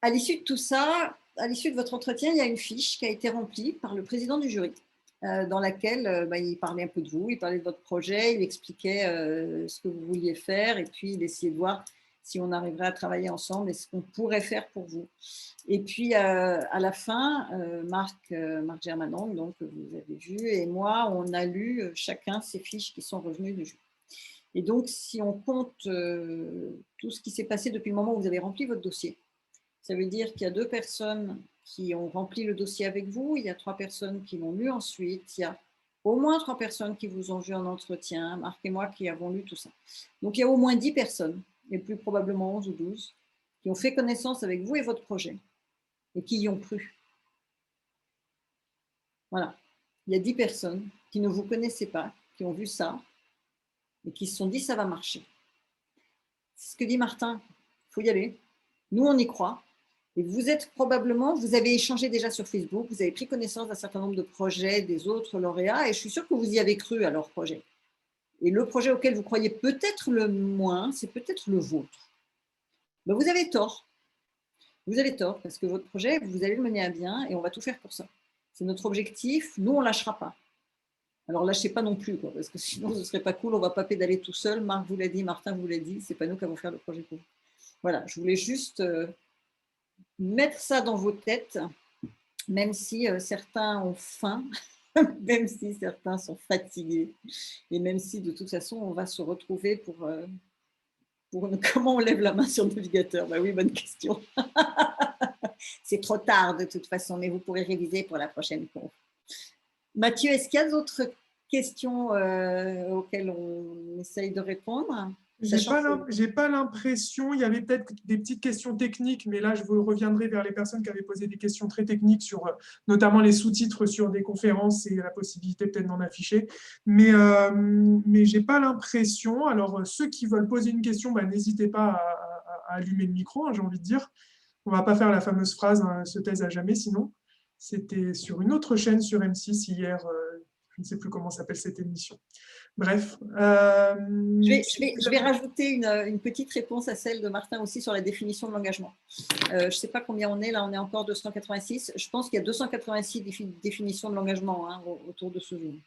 à l'issue de tout ça, à l'issue de votre entretien, il y a une fiche qui a été remplie par le président du jury, dans laquelle il parlait un peu de vous, il parlait de votre projet, il expliquait ce que vous vouliez faire et puis il essayait de voir si on arriverait à travailler ensemble et ce qu'on pourrait faire pour vous. Et puis, à la fin, Marc Germanon, donc, que vous avez vu, et moi, on a lu chacun ces fiches qui sont revenues du jury. Et donc, si on compte tout ce qui s'est passé depuis le moment où vous avez rempli votre dossier, ça veut dire qu'il y a 2 personnes qui ont rempli le dossier avec vous, il y a 3 personnes qui l'ont lu ensuite, il y a au moins 3 personnes qui vous ont vu en entretien, Marc et moi qui avons lu tout ça. Donc, il y a au moins 10 personnes, et plus probablement 11 ou 12, qui ont fait connaissance avec vous et votre projet, et qui y ont cru. Voilà. Il y a 10 personnes qui ne vous connaissaient pas, qui ont vu ça, et qui se sont dit ça va marcher. C'est ce que dit Martin, il faut y aller. Nous, on y croit. Et vous êtes probablement, vous avez échangé déjà sur Facebook, vous avez pris connaissance d'un certain nombre de projets des autres lauréats, et je suis sûre que vous y avez cru à leur projet. Et le projet auquel vous croyez peut-être le moins, c'est peut-être le vôtre. Ben, vous avez tort. Vous avez tort, parce que votre projet, vous allez le mener à bien, et on va tout faire pour ça. C'est notre objectif, nous, on ne lâchera pas. Alors lâchez pas non plus, quoi, parce que sinon ce serait pas cool, on ne va pas pédaler tout seul. Marc vous l'a dit, Martin vous l'a dit, c'est pas nous qui allons faire le projet pour vous. Voilà, je voulais juste mettre ça dans vos têtes, même si certains ont faim, même si certains sont fatigués, et même si de toute façon on va se retrouver pour comment on lève la main sur le navigateur. Bah oui, bonne question. C'est trop tard de toute façon, mais vous pourrez réviser pour la prochaine conf. Mathieu, est-ce qu'il y a d'autres questions auxquelles on essaye de répondre? J'ai pas l'impression, il y avait peut-être des petites questions techniques, mais là, je vous reviendrai vers les personnes qui avaient posé des questions très techniques sur notamment les sous-titres sur des conférences et la possibilité peut-être d'en afficher. Mais j'ai pas l'impression. Alors, ceux qui veulent poser une question, bah, n'hésitez pas à allumer le micro, hein, j'ai envie de dire. On va pas faire la fameuse phrase « se taise à jamais », sinon. C'était sur une autre chaîne sur M6 hier, je ne sais plus comment s'appelle cette émission. Bref. Je vais rajouter une petite réponse à celle de Martin aussi sur la définition de l'engagement. Je ne sais pas combien on est, là on est encore 286. Je pense qu'il y a 286 définitions de l'engagement hein, autour de ce Zoom.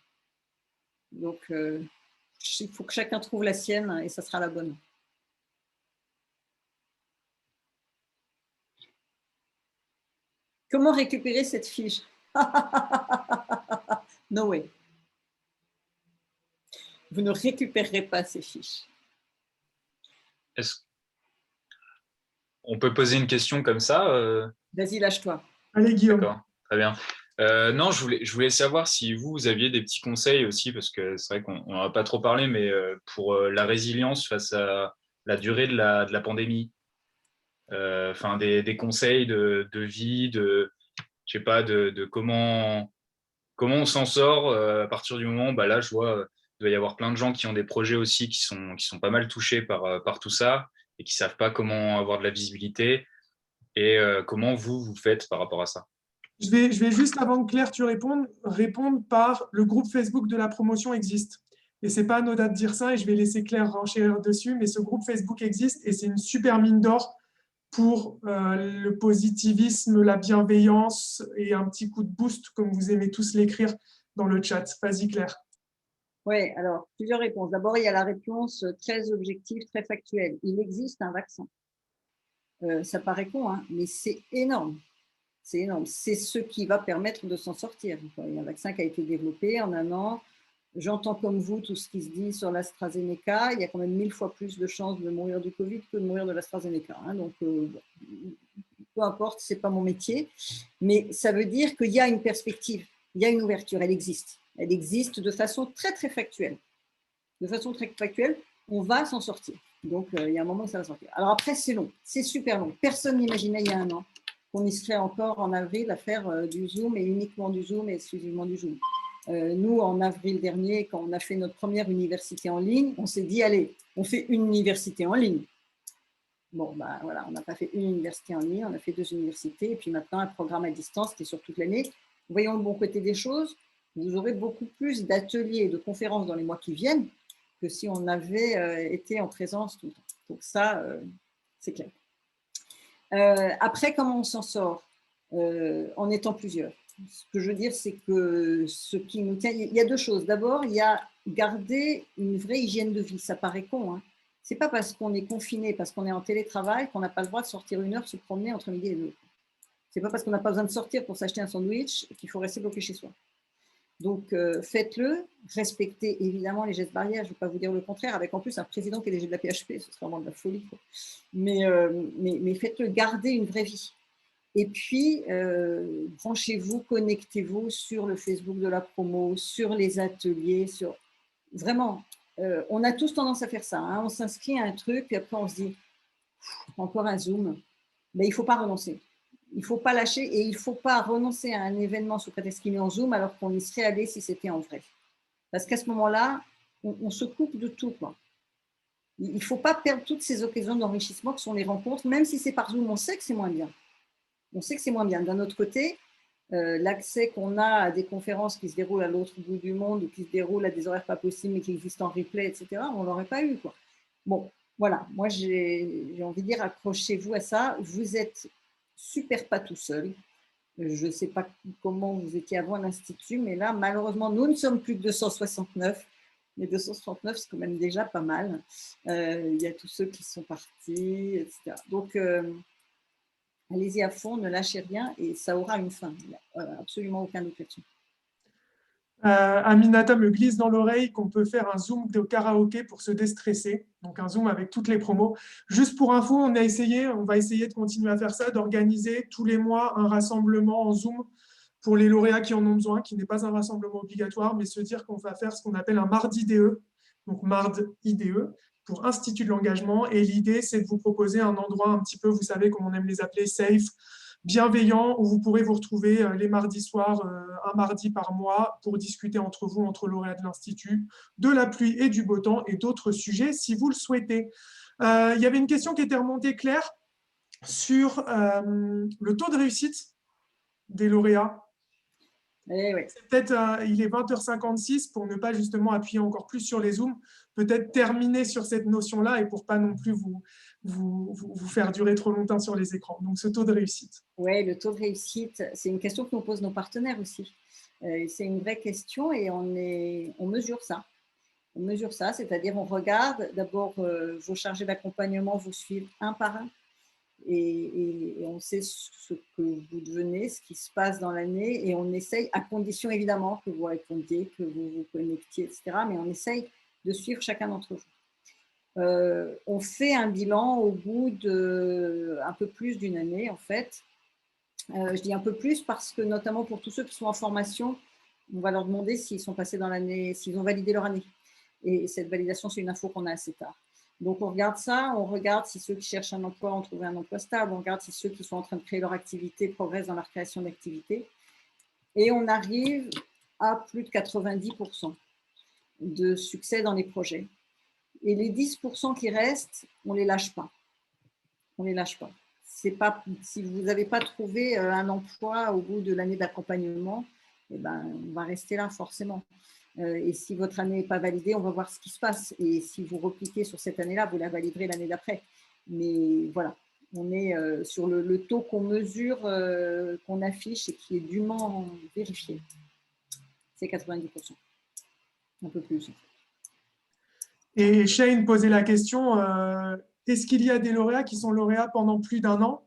Donc, il faut que chacun trouve la sienne et ça sera la bonne. Comment récupérer cette fiche? No way. Vous ne récupérerez pas ces fiches. On peut poser une question comme ça Vas-y, lâche-toi. Allez, Guillaume. D'accord, très bien. Non, je voulais savoir si vous aviez des petits conseils aussi, parce que c'est vrai qu'on n'en a pas trop parlé, mais pour la résilience face à la durée de la pandémie. Enfin, des conseils de vie, je sais pas, de comment on s'en sort à partir du moment, bah là, je vois, il doit y avoir plein de gens qui ont des projets aussi qui sont pas mal touchés par tout ça et qui savent pas comment avoir de la visibilité. Et comment vous faites par rapport à ça? Je vais juste, avant que Claire, tu répondes, répondre par le groupe Facebook de la promotion existe. Et ce n'est pas anodin de dire ça, et je vais laisser Claire renchérir dessus, mais ce groupe Facebook existe et c'est une super mine d'or pour le positivisme, la bienveillance et un petit coup de boost, comme vous aimez tous l'écrire dans le chat. Vas-y, Claire. Oui, alors, plusieurs réponses. D'abord, il y a la réponse très objective, très factuelle. Il existe un vaccin. Ça paraît con, hein, mais c'est énorme. C'est énorme. C'est ce qui va permettre de s'en sortir. Il y a un vaccin qui a été développé en un an. J'entends comme vous tout ce qui se dit sur l'AstraZeneca. Il y a quand même 1000 fois plus de chances de mourir du Covid que de mourir de l'AstraZeneca. Hein. Donc, peu importe, ce n'est pas mon métier. Mais ça veut dire qu'il y a une perspective, il y a une ouverture, elle existe. Elle existe de façon très, très factuelle. De façon très factuelle, on va s'en sortir. Donc, il y a un moment où ça va sortir. Alors après, c'est long, c'est super long. Personne n'imaginait il y a un an qu'on y serait encore en avril à faire du Zoom et uniquement du Zoom et exclusivement du Zoom. Nous, en avril dernier, quand on a fait notre première université en ligne, on s'est dit, allez, on fait une université en ligne. Bon, ben voilà, on n'a pas fait une université en ligne, on a fait 2 universités, et puis maintenant un programme à distance qui est sur toute l'année. Voyons le bon côté des choses, vous aurez beaucoup plus d'ateliers et de conférences dans les mois qui viennent que si on avait été en présence tout le temps. Donc ça, c'est clair. Après, comment on s'en sort? En étant plusieurs. Ce que je veux dire, c'est que ce qui nous tient, il y a 2 choses. D'abord, il y a garder une vraie hygiène de vie. Ça paraît con, hein. Ce n'est pas parce qu'on est confiné, parce qu'on est en télétravail, qu'on n'a pas le droit de sortir 1 heure, se promener entre midi et 2. Ce n'est pas parce qu'on n'a pas besoin de sortir pour s'acheter un sandwich qu'il faut rester bloqué chez soi. Donc, faites-le, respectez évidemment les gestes barrières, je ne vais pas vous dire le contraire, avec en plus un président qui est DG de la PHP, ce serait vraiment de la folie, quoi. Mais faites-le, gardez une vraie vie. Et puis, branchez-vous, connectez-vous sur le Facebook de la promo, sur les ateliers, sur... Vraiment, on a tous tendance à faire ça, hein. On s'inscrit à un truc, puis après on se dit, encore un Zoom. Mais il ne faut pas renoncer. Il ne faut pas lâcher et il ne faut pas renoncer à un événement sous prétexte qu'il est en Zoom alors qu'on y serait allé si c'était en vrai. Parce qu'à ce moment-là, on se coupe de tout, quoi. Il ne faut pas perdre toutes ces occasions d'enrichissement que sont les rencontres, même si c'est par Zoom, on sait que c'est moins bien. On sait que c'est moins bien. D'un autre côté, l'accès qu'on a à des conférences qui se déroulent à l'autre bout du monde ou qui se déroulent à des horaires pas possibles mais qui existent en replay, etc., on ne l'aurait pas eu, quoi. Bon, voilà. Moi, j'ai envie de dire, accrochez-vous à ça. Vous êtes super pas tout seul. Je ne sais pas comment vous étiez avant à l'Institut, mais là, malheureusement, nous ne sommes plus que 269. Mais 269, c'est quand même déjà pas mal. Il y a tous ceux qui sont partis, etc. Donc, allez-y à fond, ne lâchez rien et ça aura une fin. Il n'y a absolument aucun doute là-dessus. Aminata me glisse dans l'oreille qu'on peut faire un Zoom de karaoké pour se déstresser. Donc, un Zoom avec toutes les promos. Juste pour info, on va essayer de continuer à faire ça, d'organiser tous les mois un rassemblement en Zoom pour les lauréats qui en ont besoin, qui n'est pas un rassemblement obligatoire, mais se dire qu'on va faire ce qu'on appelle un mardi IDE, donc mardi IDE, pour Institut de l'engagement. Et l'idée, c'est de vous proposer un endroit un petit peu, vous savez, comme on aime les appeler, safe, bienveillant, où vous pourrez vous retrouver les mardis soirs, un mardi par mois, pour discuter entre vous, entre lauréats de l'Institut, de la pluie et du beau temps, et d'autres sujets, si vous le souhaitez. Il y avait une question qui était remontée, Claire, sur le taux de réussite des lauréats. Peut-être il est 20h56 pour ne pas justement appuyer encore plus sur les zooms, peut-être terminer sur cette notion-là et pour pas non plus vous faire durer trop longtemps sur les écrans. Donc ce taux de réussite. Oui, le taux de réussite, c'est une question que nous posent nos partenaires aussi. C'est une vraie question et on mesure ça. On mesure ça, c'est-à-dire on regarde d'abord vos chargés d'accompagnement vous suivent un par un. Et on sait ce que vous devenez, ce qui se passe dans l'année, et on essaye, à condition évidemment que vous répondiez, que vous vous connectiez, etc., mais on essaye de suivre chacun d'entre vous. On fait un bilan au bout d'un peu plus d'une année, en fait. Je dis un peu plus parce que, notamment pour tous ceux qui sont en formation, on va leur demander s'ils sont passés dans l'année, s'ils ont validé leur année. Et cette validation, c'est une info qu'on a assez tard. Donc, on regarde ça, on regarde si ceux qui cherchent un emploi ont trouvé un emploi stable, on regarde si ceux qui sont en train de créer leur activité progressent dans leur création d'activité. Et on arrive à plus de 90% de succès dans les projets. Et les 10% qui restent, on ne les lâche pas. On ne les lâche pas. C'est pas, si vous n'avez pas trouvé un emploi au bout de l'année d'accompagnement, eh ben, on va rester là forcément. Et si votre année n'est pas validée, on va voir ce qui se passe. Et si vous repliquez sur cette année-là, vous la validerez l'année d'après. Mais voilà, on est sur le taux qu'on mesure, qu'on affiche et qui est dûment vérifié. C'est 90%. Un peu plus. Et Shane posait la question, est-ce qu'il y a des lauréats qui sont lauréats pendant plus d'un an?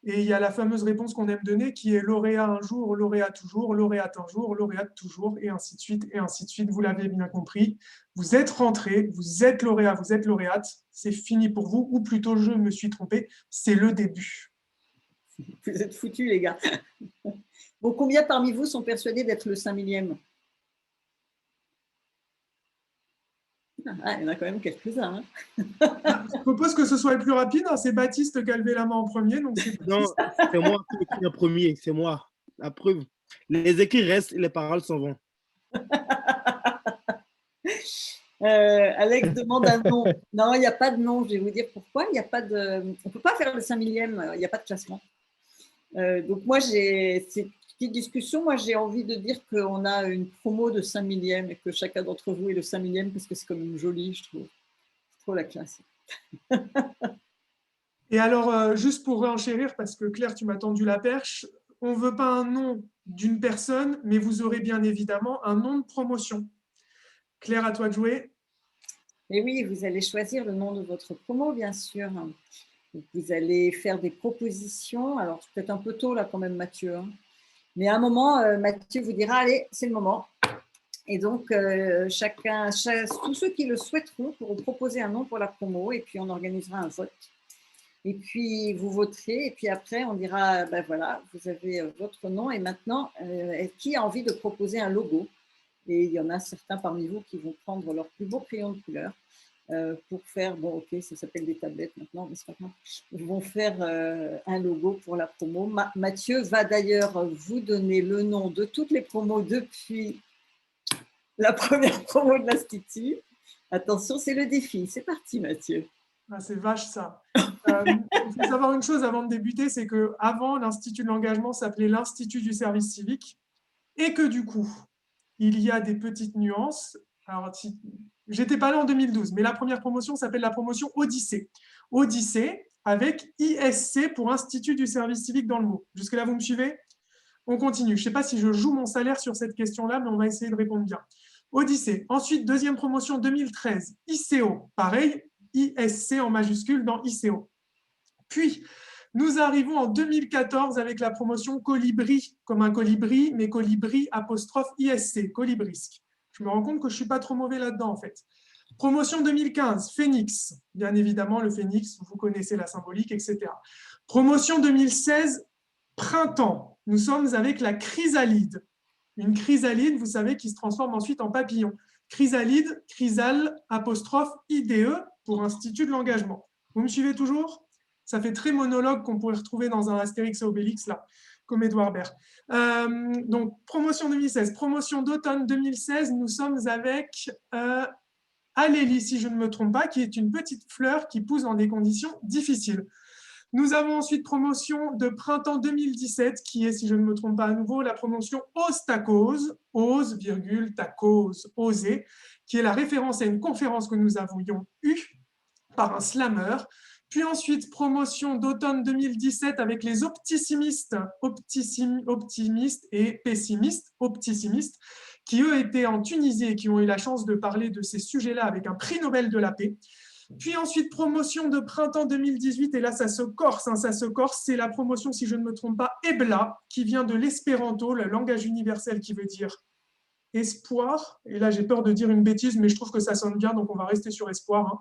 Et il y a la fameuse réponse qu'on aime donner qui est lauréat un jour, lauréat toujours, lauréate un jour, lauréate toujours, et ainsi de suite, et ainsi de suite. Vous l'avez bien compris. Vous êtes rentré, vous êtes lauréat, vous êtes lauréate. C'est fini pour vous, ou plutôt je me suis trompé, c'est le début. Vous êtes foutus, les gars. Bon, combien parmi vous sont persuadés d'être le 5 millième? Ah, il y en a quand même quelques-uns. Hein. Je propose que ce soit le plus rapide. Hein. C'est Baptiste qui a levé la main en premier. Donc non, c'est moi qui écris en premier. C'est moi. La preuve. Les écrits restent et les paroles s'en vont. Alex demande un nom. Non, il n'y a pas de nom. Je vais vous dire pourquoi. Il y a pas de... On ne peut pas faire le 5 millième. Il n'y a pas de classement. Donc moi, cette petite discussion, moi j'ai envie de dire qu'on a une promo de 5 millième et que chacun d'entre vous est le 5 millième parce que c'est quand même joli, je trouve. C'est trop la classe. Et alors, juste pour renchérir, parce que Claire, tu m'as tendu la perche, on ne veut pas un nom d'une personne, mais vous aurez bien évidemment un nom de promotion. Claire, à toi de jouer. Et oui, vous allez choisir le nom de votre promo, bien sûr. Vous allez faire des propositions. Alors, c'est peut-être un peu tôt là quand même, Mathieu. Hein. Mais à un moment, Mathieu vous dira, allez, c'est le moment. Et donc, tous ceux qui le souhaiteront pourront proposer un nom pour la promo et puis on organisera un vote. Et puis, vous voterez et puis après, on dira, ben voilà, vous avez votre nom et maintenant, qui a envie de proposer un logo? Et il y en a certains parmi vous qui vont prendre leur plus beau crayon de couleur pour faire, bon, ok, ça s'appelle des tablettes maintenant, mais c'est pas grave. Ils vont faire un logo pour la promo. Mathieu va d'ailleurs vous donner le nom de toutes les promos depuis la première promo de l'Institut. Attention, c'est le défi. C'est parti, Mathieu. Ah, c'est vache, ça. Il faut savoir une chose avant de débuter, c'est qu'avant, l'Institut de l'engagement s'appelait l'Institut du service civique et que du coup, il y a des petites nuances. Alors, j'étais pas là en 2012, mais la première promotion s'appelle la promotion Odyssée. Odyssée avec ISC pour Institut du service civique dans le mot. Jusque-là, vous me suivez? On continue. Je ne sais pas si je joue mon salaire sur cette question-là, mais on va essayer de répondre bien. Odyssée. Ensuite, deuxième promotion 2013. ICO. Pareil, ISC en majuscule dans ICO. Puis, nous arrivons en 2014 avec la promotion Colibri, comme un colibri, mais Colibri apostrophe ISC, Colibrisque. Je me rends compte que je ne suis pas trop mauvais là-dedans, en fait. Promotion 2015, Phoenix. Bien évidemment, le Phoenix, vous connaissez la symbolique, etc. Promotion 2016, Printemps. Nous sommes avec la chrysalide. Une chrysalide, vous savez, qui se transforme ensuite en papillon. Chrysalide, chrysal, apostrophe, IDE, pour Institut de l'engagement. Vous me suivez toujours? Ça fait très monologue qu'on pourrait retrouver dans un Astérix et Obélix, là, comme Édouard Baird. Donc, promotion 2016. Promotion d'automne 2016, nous sommes avec Alélie, si je ne me trompe pas, qui est une petite fleur qui pousse dans des conditions difficiles. Nous avons ensuite promotion de printemps 2017, qui est, si je ne me trompe pas à nouveau, la promotion Ose ta cause, ose, virgule, ta cause, oser, qui est la référence à une conférence que nous avions eue par un slammer. Puis ensuite, promotion d'automne 2017 avec les optimistes et pessimistes, optimistes, qui eux étaient en Tunisie et qui ont eu la chance de parler de ces sujets-là avec un prix Nobel de la paix. Puis ensuite, promotion de printemps 2018, et là, ça se corse, c'est la promotion, si je ne me trompe pas, EBLA, qui vient de l'espéranto, le langage universel qui veut dire espoir. Et là, j'ai peur de dire une bêtise, mais je trouve que ça sonne bien, donc on va rester sur espoir. Hein.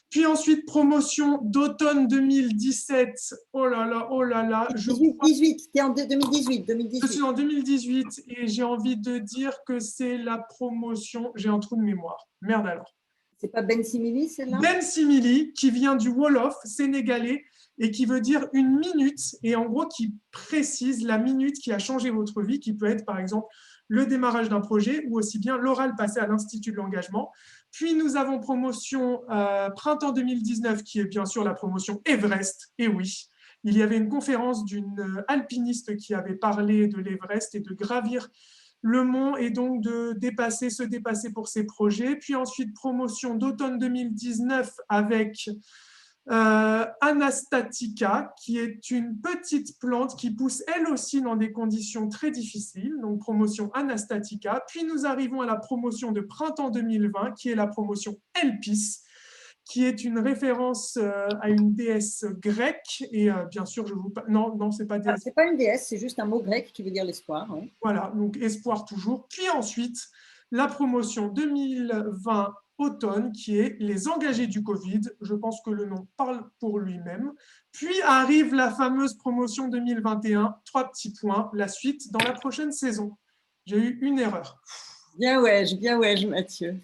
Puis ensuite, promotion d'automne 2017. Oh là là. 2018, tu es en 2018. Je suis en 2018 et j'ai envie de dire que c'est la promotion. J'ai un trou de mémoire. Merde alors. C'est pas Ben Simili, celle-là? Ben Simili, qui vient du Wolof sénégalais et qui veut dire une minute, et en gros qui précise la minute qui a changé votre vie, qui peut être par exemple le démarrage d'un projet ou aussi bien l'oral passé à l'Institut de l'engagement. Puis nous avons promotion printemps 2019, qui est bien sûr la promotion Everest, et oui. Il y avait une conférence d'une alpiniste qui avait parlé de l'Everest et de gravir le mont et donc de se dépasser pour ses projets. Puis ensuite, promotion d'automne 2019 avec Anastatica, qui est une petite plante qui pousse elle aussi dans des conditions très difficiles, donc promotion Anastatica. Puis nous arrivons à la promotion de printemps 2020, qui est la promotion Elpis, qui est une référence à une déesse grecque. Et bien sûr, je vous... Non, c'est pas déesse. C'est pas une déesse, c'est juste un mot grec qui veut dire l'espoir. Oui. Voilà, donc espoir toujours. Puis ensuite, la promotion 2020 automne, qui est les engagés du Covid. Je pense que le nom parle pour lui-même. Puis arrive la fameuse promotion 2021. 3 petits points. La suite dans la prochaine saison. J'ai eu une erreur. Bien ouais, Mathieu.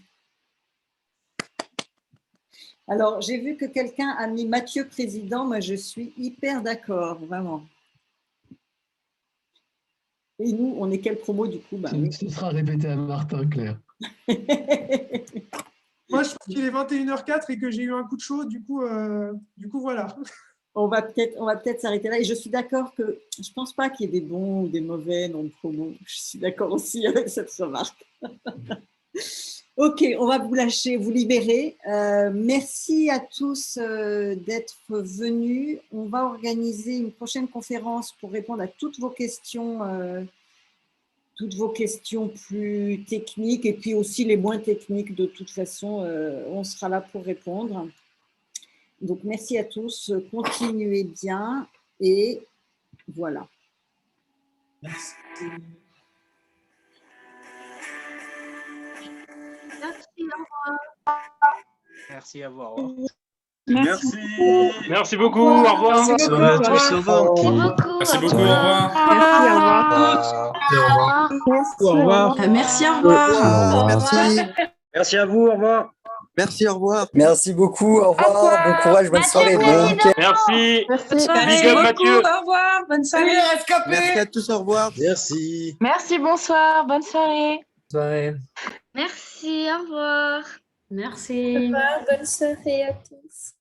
Alors, j'ai vu que quelqu'un a mis Mathieu président. Moi, je suis hyper d'accord, vraiment. Et nous, on est quelle promo du coup? Ce sera répété à Martin, Claire. Moi, je pense qu'il est 21h04 et que j'ai eu un coup de chaud. Du coup voilà. On va peut-être s'arrêter là. Et je suis d'accord que je ne pense pas qu'il y ait des bons ou des mauvais noms de promo. Je suis d'accord aussi avec cette remarque. Ok, on va vous lâcher, vous libérer. Merci à tous d'être venus. On va organiser une prochaine conférence pour répondre à toutes vos questions plus techniques et puis aussi les moins techniques. De toute façon, on sera là pour répondre. Donc, merci à tous. Continuez bien et voilà. Merci. Merci, au revoir. Merci. Merci beaucoup, au revoir. Merci beaucoup, au revoir. Merci beaucoup, au revoir. Au revoir. Merci, au revoir. Merci. Merci à vous, au revoir. Merci, au revoir. Merci beaucoup, au revoir. Bon courage, bonne soirée. Bon week-end. Merci. Merci Mathieu. Au revoir, bonne soirée. Merci à tous, au revoir. Merci. Merci, bonsoir, bonne soirée. Merci, au revoir. Merci. Au revoir, bonne soirée à tous.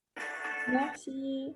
Merci.